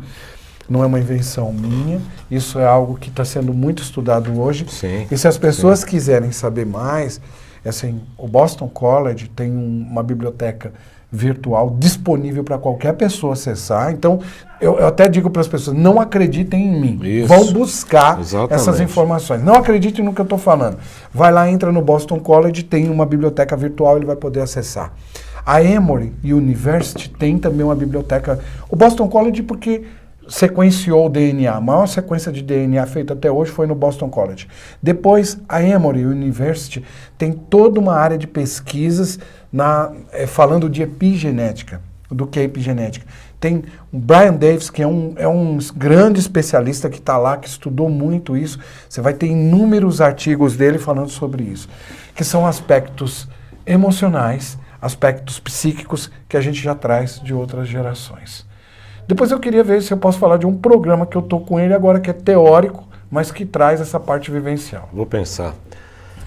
não é uma invenção minha, isso é algo que está sendo muito estudado hoje. Sim, e se as pessoas quiserem saber mais, assim, o Boston College tem uma biblioteca virtual disponível para qualquer pessoa acessar. Então, eu até digo para as pessoas, não acreditem em mim. Isso. Vão buscar Exatamente. essas informações. Não acreditem no que eu estou falando. Vai lá, entra no Boston College, tem uma biblioteca virtual, ele vai poder acessar. A Emory University tem também uma biblioteca. O Boston College porque sequenciou o DNA. A maior sequência de DNA feita até hoje foi no Boston College. Depois, a Emory University tem toda uma área de pesquisas falando de epigenética. Do que é epigenética. Tem o Brian Davis, que é um grande especialista que está lá, que estudou muito isso. Você vai ter inúmeros artigos dele falando sobre isso. Que são aspectos emocionais, aspectos psíquicos que a gente já traz de outras gerações. Depois eu queria ver se eu posso falar de um programa que eu estou com ele agora, que é teórico, mas que traz essa parte vivencial. Vou pensar.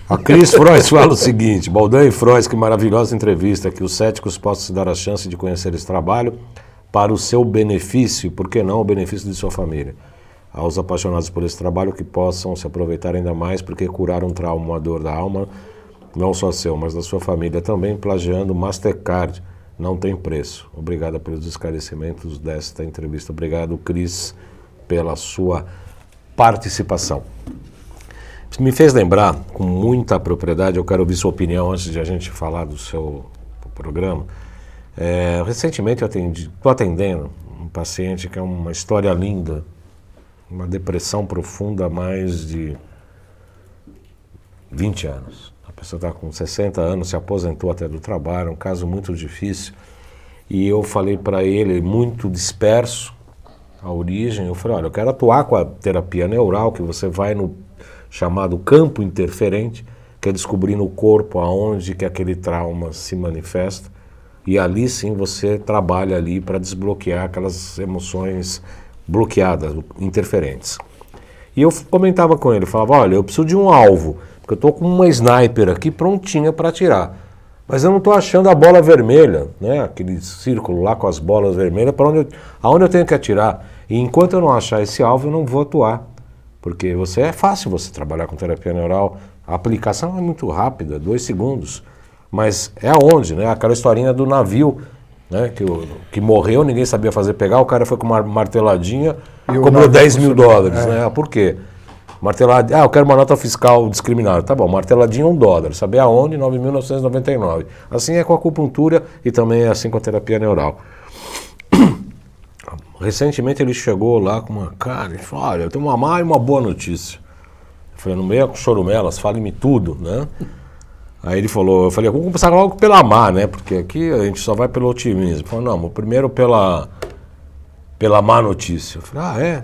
A Cris Frois fala o seguinte, Baldan e Frois, que maravilhosa entrevista, que os céticos possam se dar a chance de conhecer esse trabalho para o seu benefício, por que não o benefício de sua família. Aos apaixonados por esse trabalho que possam se aproveitar ainda mais, porque curar um trauma, uma dor da alma, não só seu, mas da sua família também, plagiando Mastercard, não tem preço. Obrigado pelos esclarecimentos desta entrevista. Obrigado, Cris, pela sua participação. Me fez lembrar, com muita propriedade, eu quero ouvir sua opinião antes de a gente falar do seu programa. Recentemente eu estou atendendo um paciente que é uma história linda, uma depressão profunda há mais de 20 anos. A pessoa está com 60 anos, se aposentou até do trabalho, um caso muito difícil. E eu falei para ele, muito disperso, a origem, eu falei, olha, eu quero atuar com a terapia neural, que você vai no chamado campo interferente, que é descobrir no corpo aonde que aquele trauma se manifesta, e ali sim você trabalha ali para desbloquear aquelas emoções bloqueadas, interferentes. E eu comentava com ele, falava, olha, eu preciso de um alvo, porque eu estou com uma sniper aqui prontinha para atirar, mas eu não estou achando a bola vermelha, né? Aquele círculo lá com as bolas vermelhas, aonde eu tenho que atirar. E enquanto eu não achar esse alvo, eu não vou atuar. Porque é fácil você trabalhar com terapia neural, a aplicação é muito rápida, 2 segundos. Mas é aonde, né? Aquela historinha do navio, né? Que morreu, ninguém sabia fazer pegar, o cara foi com uma marteladinha, cobrou $10 mil, né? Por quê? Marteladinha, eu quero uma nota fiscal discriminada. Tá bom, marteladinha $1. Saber aonde? 9.999. Assim é com a acupuntura e também é assim com a terapia neural. Recentemente ele chegou lá com uma cara e falou, olha, eu tenho uma má e uma boa notícia. Eu falei, no meio com chorumelas, fale-me tudo, né? Aí ele falou, eu falei, vamos começar logo pela má, né? Porque aqui a gente só vai pelo otimismo. Ele falou, não, primeiro pela má notícia. Eu falei, é?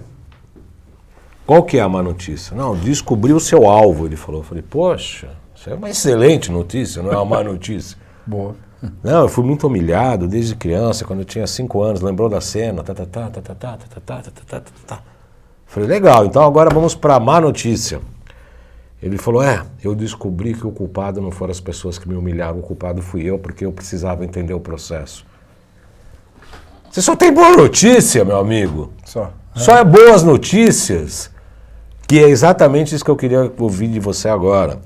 Qual que é a má notícia? Não, descobri o seu alvo, ele falou. Eu falei, poxa, isso é uma excelente notícia, não é uma má notícia. Boa. Não, eu fui muito humilhado desde criança, quando eu tinha 5 anos, lembrou da cena, Falei, legal, então agora vamos para a má notícia. Ele falou, eu descobri que o culpado não foram as pessoas que me humilharam, o culpado fui eu, porque eu precisava entender o processo. Você só tem boa notícia, meu amigo. Só é boas notícias, que é exatamente isso que eu queria ouvir de você agora.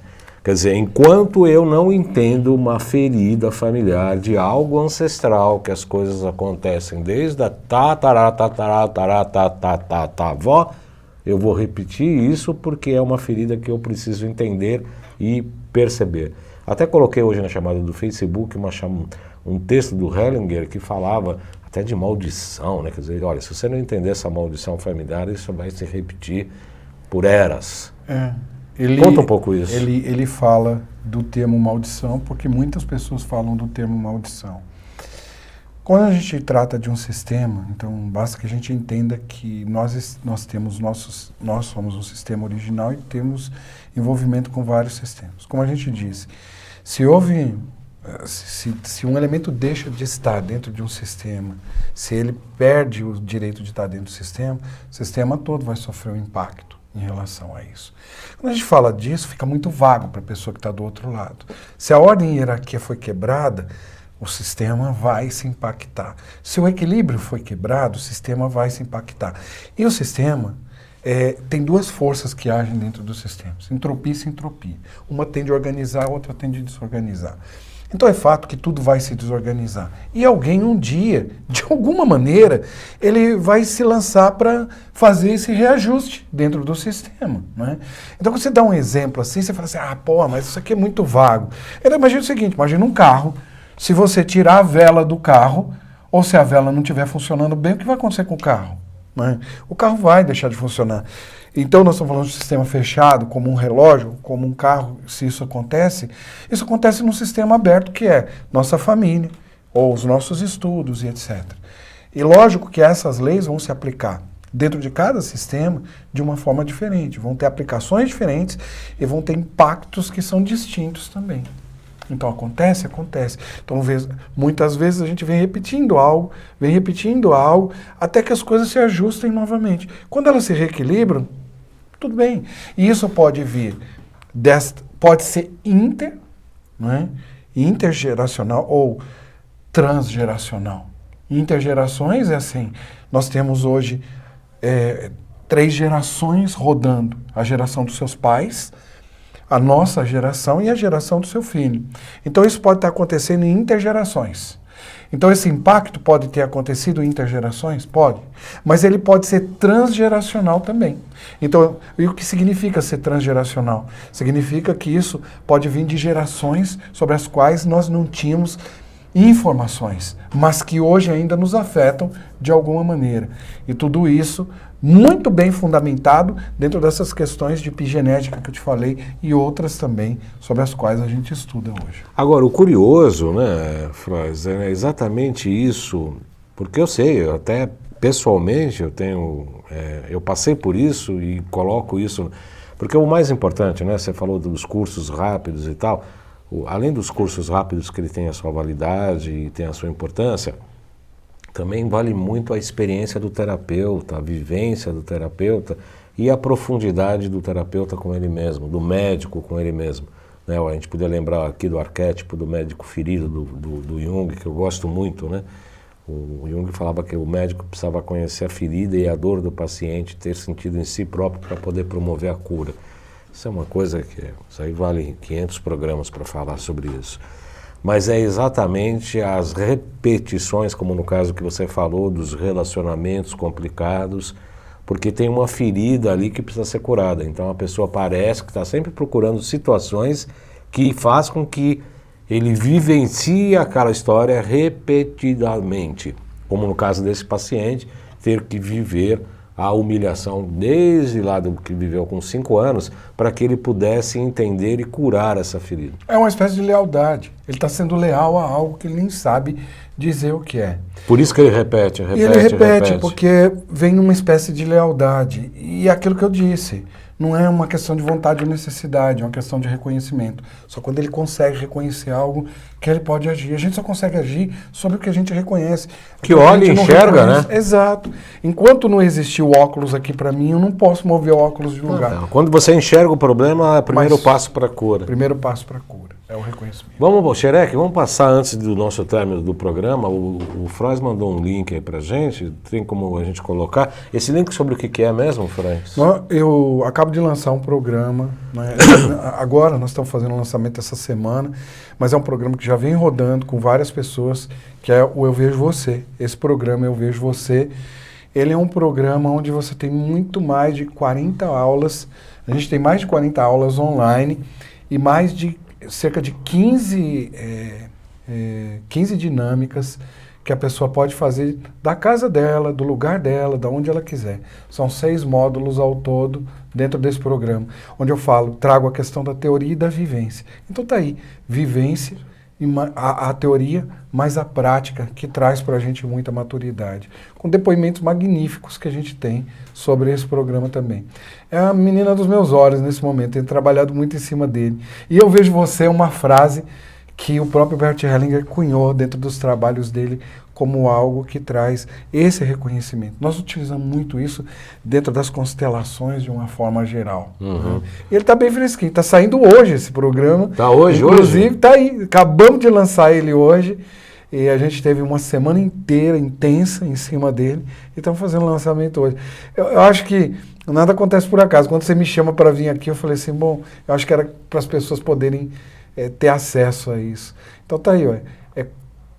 Quer dizer, enquanto eu não entendo uma ferida familiar de algo ancestral, que as coisas acontecem desde a avó, eu vou repetir isso porque é uma ferida que eu preciso entender e perceber. Até coloquei hoje na chamada do Facebook um texto do Hellinger que falava até de maldição, né? Quer dizer, olha, se você não entender essa maldição familiar, isso vai se repetir por eras. Conta um pouco isso. Ele fala do termo maldição, porque muitas pessoas falam do termo maldição. Quando a gente trata de um sistema, então basta que a gente entenda que nós somos um sistema original e temos envolvimento com vários sistemas. Como a gente disse, se um elemento deixa de estar dentro de um sistema, se ele perde o direito de estar dentro do sistema, o sistema todo vai sofrer um impacto em relação a isso. Quando a gente fala disso, fica muito vago para a pessoa que está do outro lado. Se a ordem e hierarquia foi quebrada, o sistema vai se impactar. Se o equilíbrio foi quebrado, o sistema vai se impactar. E o sistema tem duas forças que agem dentro dos sistemas, entropia e sintropia. Uma tende a organizar, a outra tende a desorganizar. Então é fato que tudo vai se desorganizar. E alguém um dia, de alguma maneira, ele vai se lançar para fazer esse reajuste dentro do sistema. Né? Então quando você dá um exemplo assim, você fala assim, mas isso aqui é muito vago. Imagina o seguinte, imagina um carro. Se você tirar a vela do carro, ou se a vela não estiver funcionando bem, o que vai acontecer com o carro? Né? O carro vai deixar de funcionar. Então nós estamos falando de um sistema fechado, como um relógio, como um carro, se isso acontece num sistema aberto que é nossa família, ou os nossos estudos e etc. E lógico que essas leis vão se aplicar dentro de cada sistema de uma forma diferente, vão ter aplicações diferentes e vão ter impactos que são distintos também. Então acontece. Então muitas vezes a gente vem repetindo algo, até que as coisas se ajustem novamente. Quando elas se reequilibram, tudo bem. E isso pode vir, pode ser intergeracional ou transgeracional. Intergerações é assim, nós temos hoje 3 gerações rodando. A geração dos seus pais, a nossa geração e a geração do seu filho. Então isso pode estar acontecendo em intergerações. Então esse impacto pode ter acontecido em intergerações? Pode. Mas ele pode ser transgeracional também. Então, e o que significa ser transgeracional? Significa que isso pode vir de gerações sobre as quais nós não tínhamos informações, mas que hoje ainda nos afetam de alguma maneira. E tudo isso muito bem fundamentado dentro dessas questões de epigenética que eu te falei e outras também sobre as quais a gente estuda hoje. Agora, o curioso, né, Frois, é exatamente isso, porque eu sei, até pessoalmente eu passei por isso e coloco isso, porque o mais importante, né, você falou dos cursos rápidos e tal, além dos cursos rápidos que ele tem a sua validade e tem a sua importância, também vale muito a experiência do terapeuta, a vivência do terapeuta e a profundidade do terapeuta com ele mesmo, do médico com ele mesmo. Né? A gente podia lembrar aqui do arquétipo do médico ferido do Jung, que eu gosto muito. Né? O Jung falava que o médico precisava conhecer a ferida e a dor do paciente, ter sentido em si próprio para poder promover a cura. Isso é uma coisa isso aí vale 500 programas para falar sobre isso. Mas é exatamente as repetições, como no caso que você falou, dos relacionamentos complicados, porque tem uma ferida ali que precisa ser curada. Então a pessoa parece que está sempre procurando situações que faz com que ele vivencie aquela história repetidamente. Como no caso desse paciente, ter que viver a humilhação desde lá do que viveu com 5 anos, para que ele pudesse entender e curar essa ferida. É uma espécie de lealdade. Ele está sendo leal a algo que ele nem sabe dizer o que é. Por isso que ele repete. E ele repete, porque vem numa espécie de lealdade. E é aquilo que eu disse, não é uma questão de vontade ou necessidade, é uma questão de reconhecimento. Só quando ele consegue reconhecer algo que ele pode agir. A gente só consegue agir sobre o que a gente reconhece. Que olha e enxerga, né? Exato. Enquanto não existir o óculos aqui para mim, eu não posso mover o óculos de lugar. Não. Quando você enxerga o problema, é o primeiro passo para a cura. Primeiro passo para a cura. É o reconhecimento. Vamos, Xerec, vamos passar antes do nosso término do programa. O Frois mandou um link aí pra gente, tem como a gente colocar. Esse link sobre o que é mesmo, Frois? Eu acabo de lançar um programa, né? Agora nós estamos fazendo o lançamento essa semana, mas é um programa que já vem rodando com várias pessoas, que é o Eu Vejo Você. Esse programa Eu Vejo Você, ele é um programa onde você tem muito mais de 40 aulas, a gente tem mais de 40 aulas online e mais de cerca de 15 dinâmicas que a pessoa pode fazer da casa dela, do lugar dela, da onde ela quiser. São 6 módulos ao todo dentro desse programa, onde eu trago a questão da teoria e da vivência. Então tá aí, vivência a teoria, mas a prática, que traz para a gente muita maturidade. Com depoimentos magníficos que a gente tem sobre esse programa também. É a menina dos meus olhos nesse momento, tenho trabalhado muito em cima dele. E eu vejo você uma frase que o próprio Bert Hellinger cunhou dentro dos trabalhos dele como algo que traz esse reconhecimento. Nós utilizamos muito isso dentro das constelações de uma forma geral. Né? Ele está bem fresquinho, está saindo hoje esse programa. Está hoje? Inclusive, está aí. Acabamos de lançar ele hoje e a gente teve uma semana inteira intensa em cima dele e estamos fazendo o lançamento hoje. Eu acho que nada acontece por acaso. Quando você me chama para vir aqui, eu falei assim, bom, eu acho que era para as pessoas poderem ter acesso a isso. Então tá aí, ó.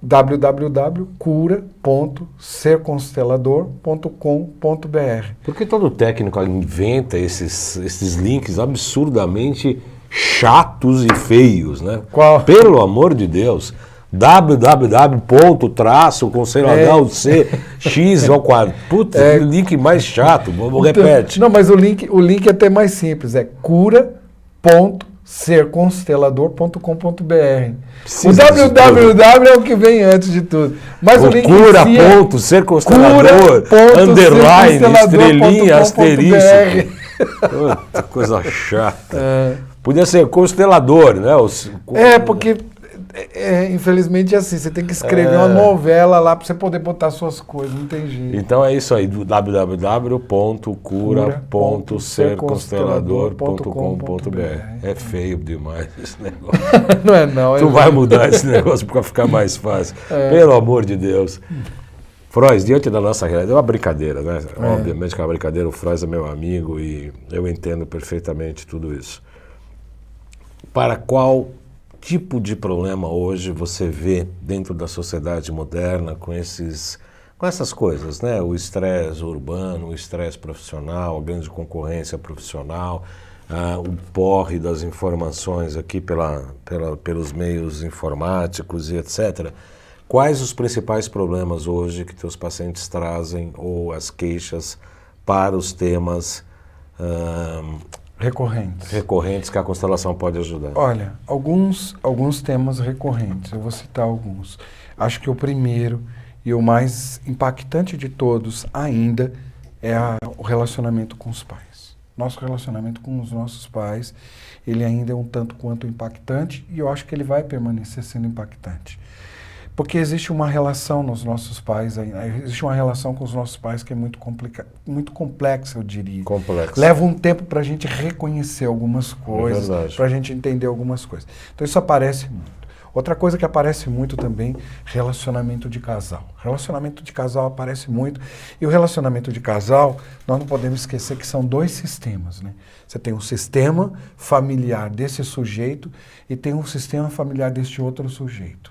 www.cura.serconstelador.com.br. Porque todo técnico inventa esses links absurdamente chatos e feios, né? Qual? Pelo amor de Deus. www.constelador.cx ao quadro. Puta, que link mais chato. Repete. Não, mas o link é até mais simples. É cura.serconstelador.com.br. O www é o que vem antes de tudo. Mas o link cura.serconstelador, underline, estrelinha, asterisco. Puta, coisa chata. Podia ser constelador, né? Porque infelizmente é assim, você tem que escrever uma novela lá para você poder botar suas coisas, não tem jeito. Então é isso aí, www.cura.serconstelador.com.br. É feio demais esse negócio. Não é não. Tu vai mudar esse negócio para ficar mais fácil. Pelo amor de Deus. Frois, diante da nossa realidade, é uma brincadeira, né? Obviamente que é uma brincadeira, o Frois é meu amigo e eu entendo perfeitamente tudo isso. Para qual tipo de problema hoje você vê dentro da sociedade moderna com essas coisas, né? O estresse urbano, o estresse profissional, a grande concorrência profissional, o porre das informações aqui pelos meios informáticos e etc. Quais os principais problemas hoje que teus pacientes trazem ou as queixas para os temas recorrentes que a constelação pode ajudar? Olha, alguns temas recorrentes, eu vou citar alguns. Acho que o primeiro e o mais impactante de todos ainda é o relacionamento com os pais. Nosso relacionamento com os nossos pais, ele ainda é um tanto quanto impactante e eu acho que ele vai permanecer sendo impactante. Porque existe uma relação nos nossos pais, existe uma relação com os nossos pais que é muito complexa, eu diria. Complexa. Leva um tempo para a gente reconhecer algumas coisas, para a gente entender algumas coisas. Então isso aparece muito. Outra coisa que aparece muito também, relacionamento de casal. Relacionamento de casal aparece muito. E o relacionamento de casal, nós não podemos esquecer que são dois sistemas, né? Você tem um sistema familiar desse sujeito e tem um sistema familiar deste outro sujeito.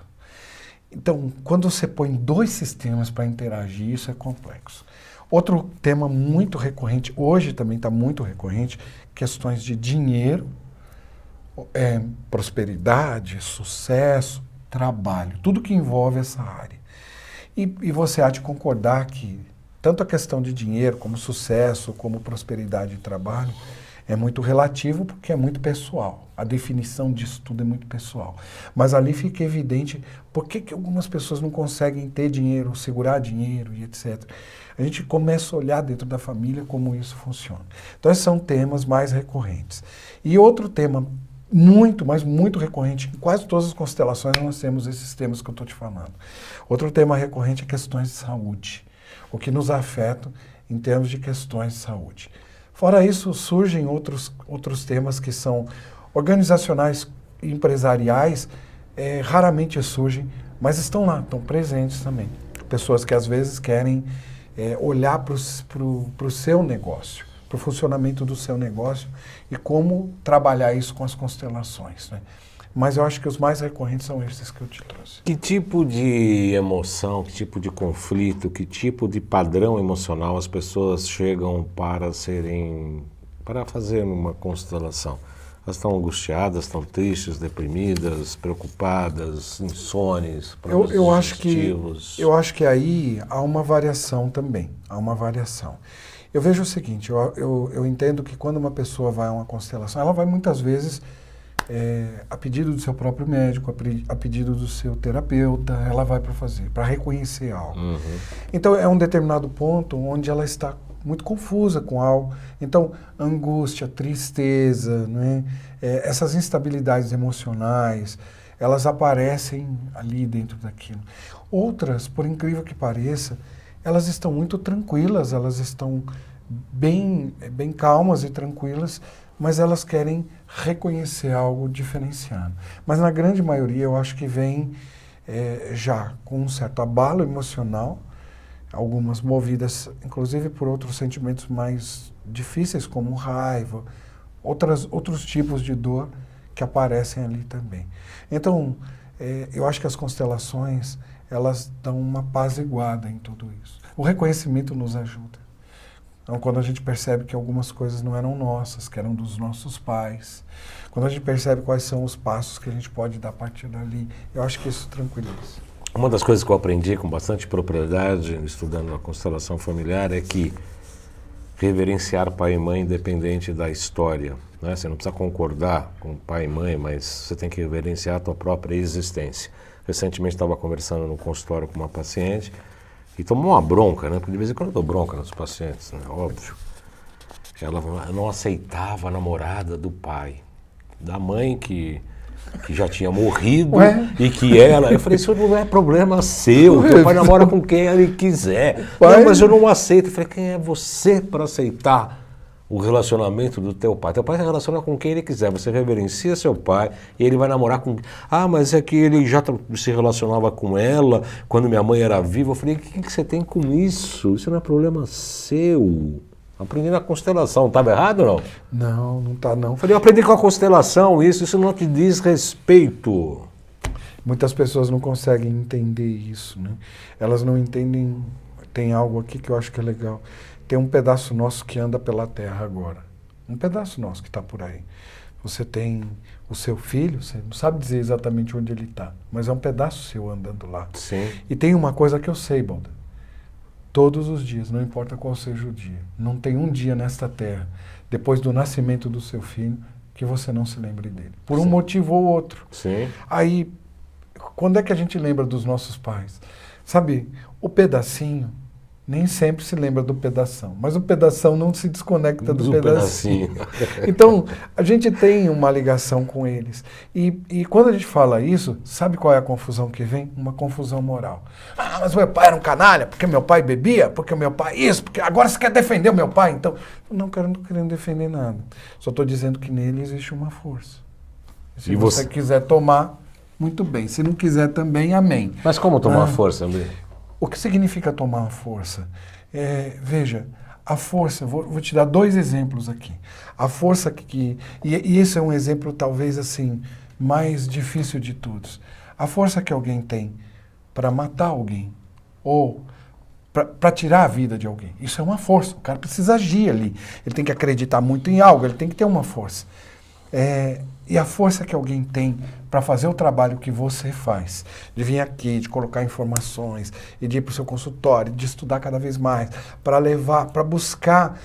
Então, quando você põe dois sistemas para interagir, isso é complexo. Outro tema muito recorrente, hoje também está muito recorrente, questões de dinheiro, prosperidade, sucesso, trabalho, tudo que envolve essa área. E você há de concordar que tanto a questão de dinheiro, como sucesso, como prosperidade e trabalho, é muito relativo porque é muito pessoal. A definição disso tudo é muito pessoal. Mas ali fica evidente por que algumas pessoas não conseguem ter dinheiro, segurar dinheiro e etc. A gente começa a olhar dentro da família como isso funciona. Então esses são temas mais recorrentes. E outro tema muito, mas muito recorrente, em quase todas as constelações nós temos esses temas que eu estou te falando. Outro tema recorrente é questões de saúde. O que nos afeta em termos de questões de saúde. Fora isso, surgem outros temas que são organizacionais e empresariais, raramente surgem, mas estão lá, estão presentes também. Pessoas que às vezes querem olhar para o seu negócio, para o funcionamento do seu negócio e como trabalhar isso com as constelações, né? Mas eu acho que os mais recorrentes são esses que eu te trouxe. Que tipo de emoção, que tipo de conflito, que tipo de padrão emocional as pessoas chegam para fazer uma constelação? Elas estão angustiadas, estão tristes, deprimidas, preocupadas, insones, eu acho que aí há uma variação também, Eu vejo o seguinte, eu entendo que quando uma pessoa vai a uma constelação, ela vai muitas vezes a pedido do seu próprio médico, a pedido do seu terapeuta, ela vai para fazer, para reconhecer algo. Então é um determinado ponto onde ela está muito confusa com algo. Então, angústia, tristeza, né? Essas instabilidades emocionais, elas aparecem ali dentro daquilo. Outras, por incrível que pareça, elas estão muito tranquilas, elas estão bem calmas e tranquilas, mas elas querem reconhecer algo diferenciado. Mas na grande maioria eu acho que vem já com um certo abalo emocional, algumas movidas inclusive por outros sentimentos mais difíceis, como raiva, outros tipos de dor que aparecem ali também. Então, eu acho que as constelações, elas dão uma apaziguada em tudo isso. O reconhecimento nos ajuda. Então, quando a gente percebe que algumas coisas não eram nossas, que eram dos nossos pais, quando a gente percebe quais são os passos que a gente pode dar a partir dali, eu acho que isso tranquiliza. Uma das coisas que eu aprendi com bastante propriedade, estudando a constelação familiar, é que reverenciar pai e mãe independente da história, né? Você não precisa concordar com pai e mãe, mas você tem que reverenciar a tua própria existência. Recentemente estava conversando no consultório com uma paciente e tomou uma bronca, né? Porque de vez em quando eu dou bronca nos pacientes, né? Óbvio. Ela não aceitava a namorada do pai, da mãe que já tinha morrido. Ué? E que ela... Eu falei, isso não é problema seu, teu pai namora com quem ele quiser. Pai? Não, mas eu não aceito. Eu falei, quem é você para aceitar o relacionamento do teu pai? Teu pai se relaciona com quem ele quiser, você reverencia seu pai e ele vai namorar com... Ah, mas é que ele já se relacionava com ela quando minha mãe era viva. Eu falei, o que você tem com isso? Isso não é problema seu. Aprendi na constelação, estava errado ou não? Não, não está não. Eu falei, eu aprendi com a constelação, isso não te diz respeito. Muitas pessoas não conseguem entender isso, né? Elas não entendem, tem algo aqui que eu acho que é legal. Tem um pedaço nosso que anda pela terra agora. Um pedaço nosso que está por aí. Você tem o seu filho, você não sabe dizer exatamente onde ele está, mas é um pedaço seu andando lá. Sim. E tem uma coisa que eu sei, Balda. Todos os dias, não importa qual seja o dia, não tem um dia nesta terra, depois do nascimento do seu filho, que você não se lembre dele. Por um motivo ou outro. Sim. Aí, quando é que a gente lembra dos nossos pais? Sabe, o pedacinho nem sempre se lembra do pedação, mas o pedação não se desconecta do pedacinho. Então, a gente tem uma ligação com eles. E quando a gente fala isso, sabe qual é a confusão que vem? Uma confusão moral. Ah, mas meu pai era um canalha, porque meu pai bebia, porque meu pai isso, porque agora você quer defender o meu pai, então... Não querendo defender nada. Só estou dizendo que nele existe uma força. Se você quiser tomar, muito bem. Se não quiser também, amém. Mas como tomar força, André? O que significa tomar a força? Veja, a força, vou te dar 2 exemplos aqui. A força e esse é um exemplo talvez assim, mais difícil de todos. A força que alguém tem para matar alguém, ou para tirar a vida de alguém. Isso é uma força, o cara precisa agir ali. Ele tem que acreditar muito em algo, ele tem que ter uma força. E a força que alguém tem para fazer o trabalho que você faz, de vir aqui, de colocar informações, e de ir para o seu consultório, de estudar cada vez mais, para buscar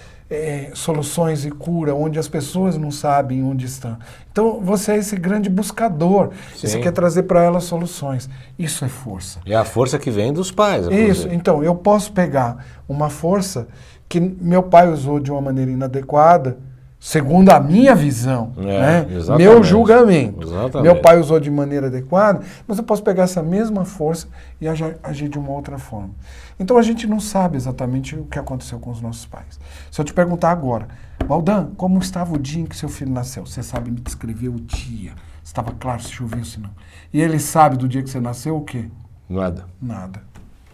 soluções e cura onde as pessoas não sabem onde estão. Então, você é esse grande buscador, Sim. Você quer trazer para elas soluções. Isso é força. É a força que vem dos pais. Isso, então, eu posso pegar uma força que meu pai usou de uma maneira inadequada, segundo a minha visão, né? Meu julgamento. Exatamente. Meu pai usou de maneira adequada, mas eu posso pegar essa mesma força e agir de uma outra forma. Então a gente não sabe exatamente o que aconteceu com os nossos pais. Se eu te perguntar agora, Baldan, como estava o dia em que seu filho nasceu? Você sabe me descrever o dia? Estava claro se chovia ou se não? E ele sabe do dia que você nasceu o quê? Nada. Nada.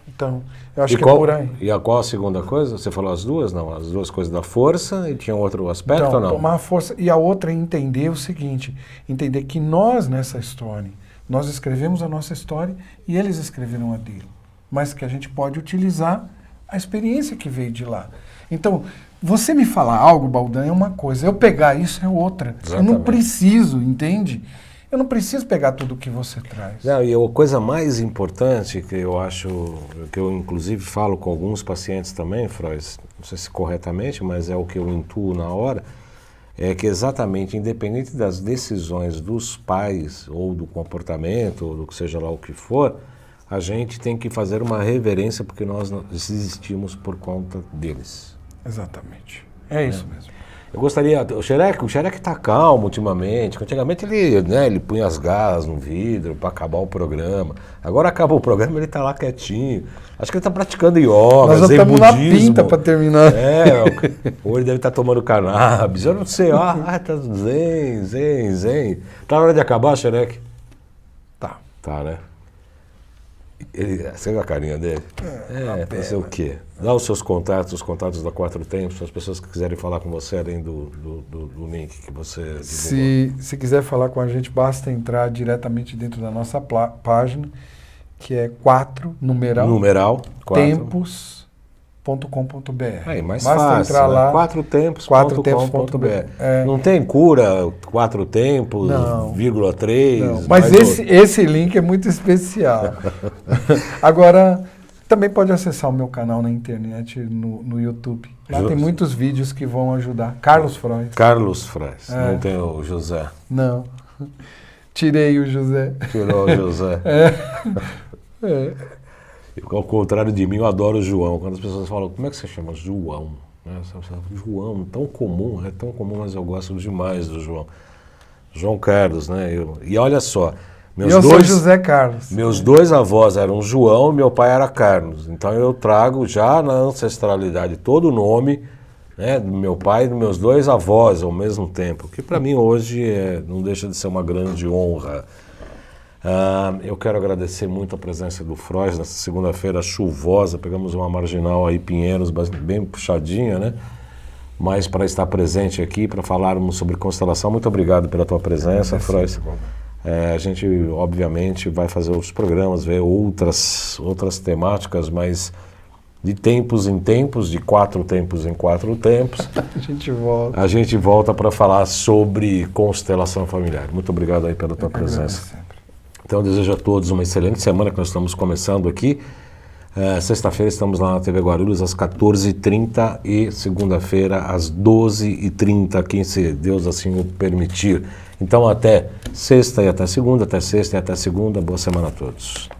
Então, eu acho que é por aí. E qual a segunda coisa? Você falou as duas? Não, as duas coisas da força e tinha outro aspecto então, ou não? Tomar a força. E a outra é entender o seguinte, entender que nós nessa história, nós escrevemos a nossa história e eles escreveram a dele. Mas que a gente pode utilizar a experiência que veio de lá. Então, você me falar algo, Baldan, é uma coisa. Eu pegar isso é outra. Exatamente. Eu não preciso, entende? Eu não preciso pegar tudo o que você traz. Não, e a coisa mais importante que eu acho, que eu inclusive falo com alguns pacientes também, Freud, não sei se corretamente, mas é o que eu intuo na hora, é que exatamente, independente das decisões dos pais, ou do comportamento, ou do que seja lá o que for, a gente tem que fazer uma reverência porque nós existimos por conta deles. Exatamente. É isso mesmo. Eu gostaria, o Xerec tá calmo ultimamente. Antigamente ele punha as garras no vidro para acabar o programa. Agora acaba o programa, ele tá lá quietinho. Acho que ele tá praticando yoga, Nós já zen estamos na budismo. pinta para terminar. Ou ele deve estar tomando cannabis, eu não sei. Tá zen. Tá na hora de acabar, Xerec? Tá. Tá, né? Você viu a carinha dele? Fazer o quê? Dá os seus contatos, os contatos da Quatro Tempos, para as pessoas que quiserem falar com você, além do link que você divulgou. Se quiser falar com a gente, basta entrar diretamente dentro da nossa página, que é 4, numeral 4, tempos.com.br. Aí, mais basta fácil, entrar lá, quatrotempos.com.br. Não tem cura, 4 tempos, não, 0,3. não. Mas esse link é muito especial. Agora, também pode acessar o meu canal na internet, no YouTube. Lá tem muitos vídeos que vão ajudar. Carlos Frois. Não tem o José. Não. Tirei o José. Tirou o José. Ao contrário de mim, eu adoro o João. Quando as pessoas falam, como é que você chama? João. João, tão comum, mas eu gosto demais do João. João Carlos, né? E olha só, sou José Carlos. Meus dois avós eram João e meu pai era Carlos. Então eu trago já na ancestralidade todo o nome, né, do meu pai e dos meus dois avós ao mesmo tempo, que para mim hoje não deixa de ser uma grande honra. Eu quero agradecer muito a presença do Frois nessa segunda-feira chuvosa. Pegamos uma marginal aí, Pinheiros, bem puxadinha, né? Mas para estar presente aqui, para falarmos sobre constelação, muito obrigado pela tua presença, Frois. A gente, obviamente, vai fazer outros programas, ver outras temáticas, mas de tempos em tempos, de 4 tempos em 4 tempos, a gente volta para falar sobre constelação familiar. Muito obrigado aí pela tua presença. Então, eu desejo a todos uma excelente semana que nós estamos começando aqui. Sexta-feira estamos lá na TV Guarulhos às 14h30 e segunda-feira às 12h30, quem se Deus assim o permitir. Então, até sexta e até segunda, até sexta e até segunda. Boa semana a todos.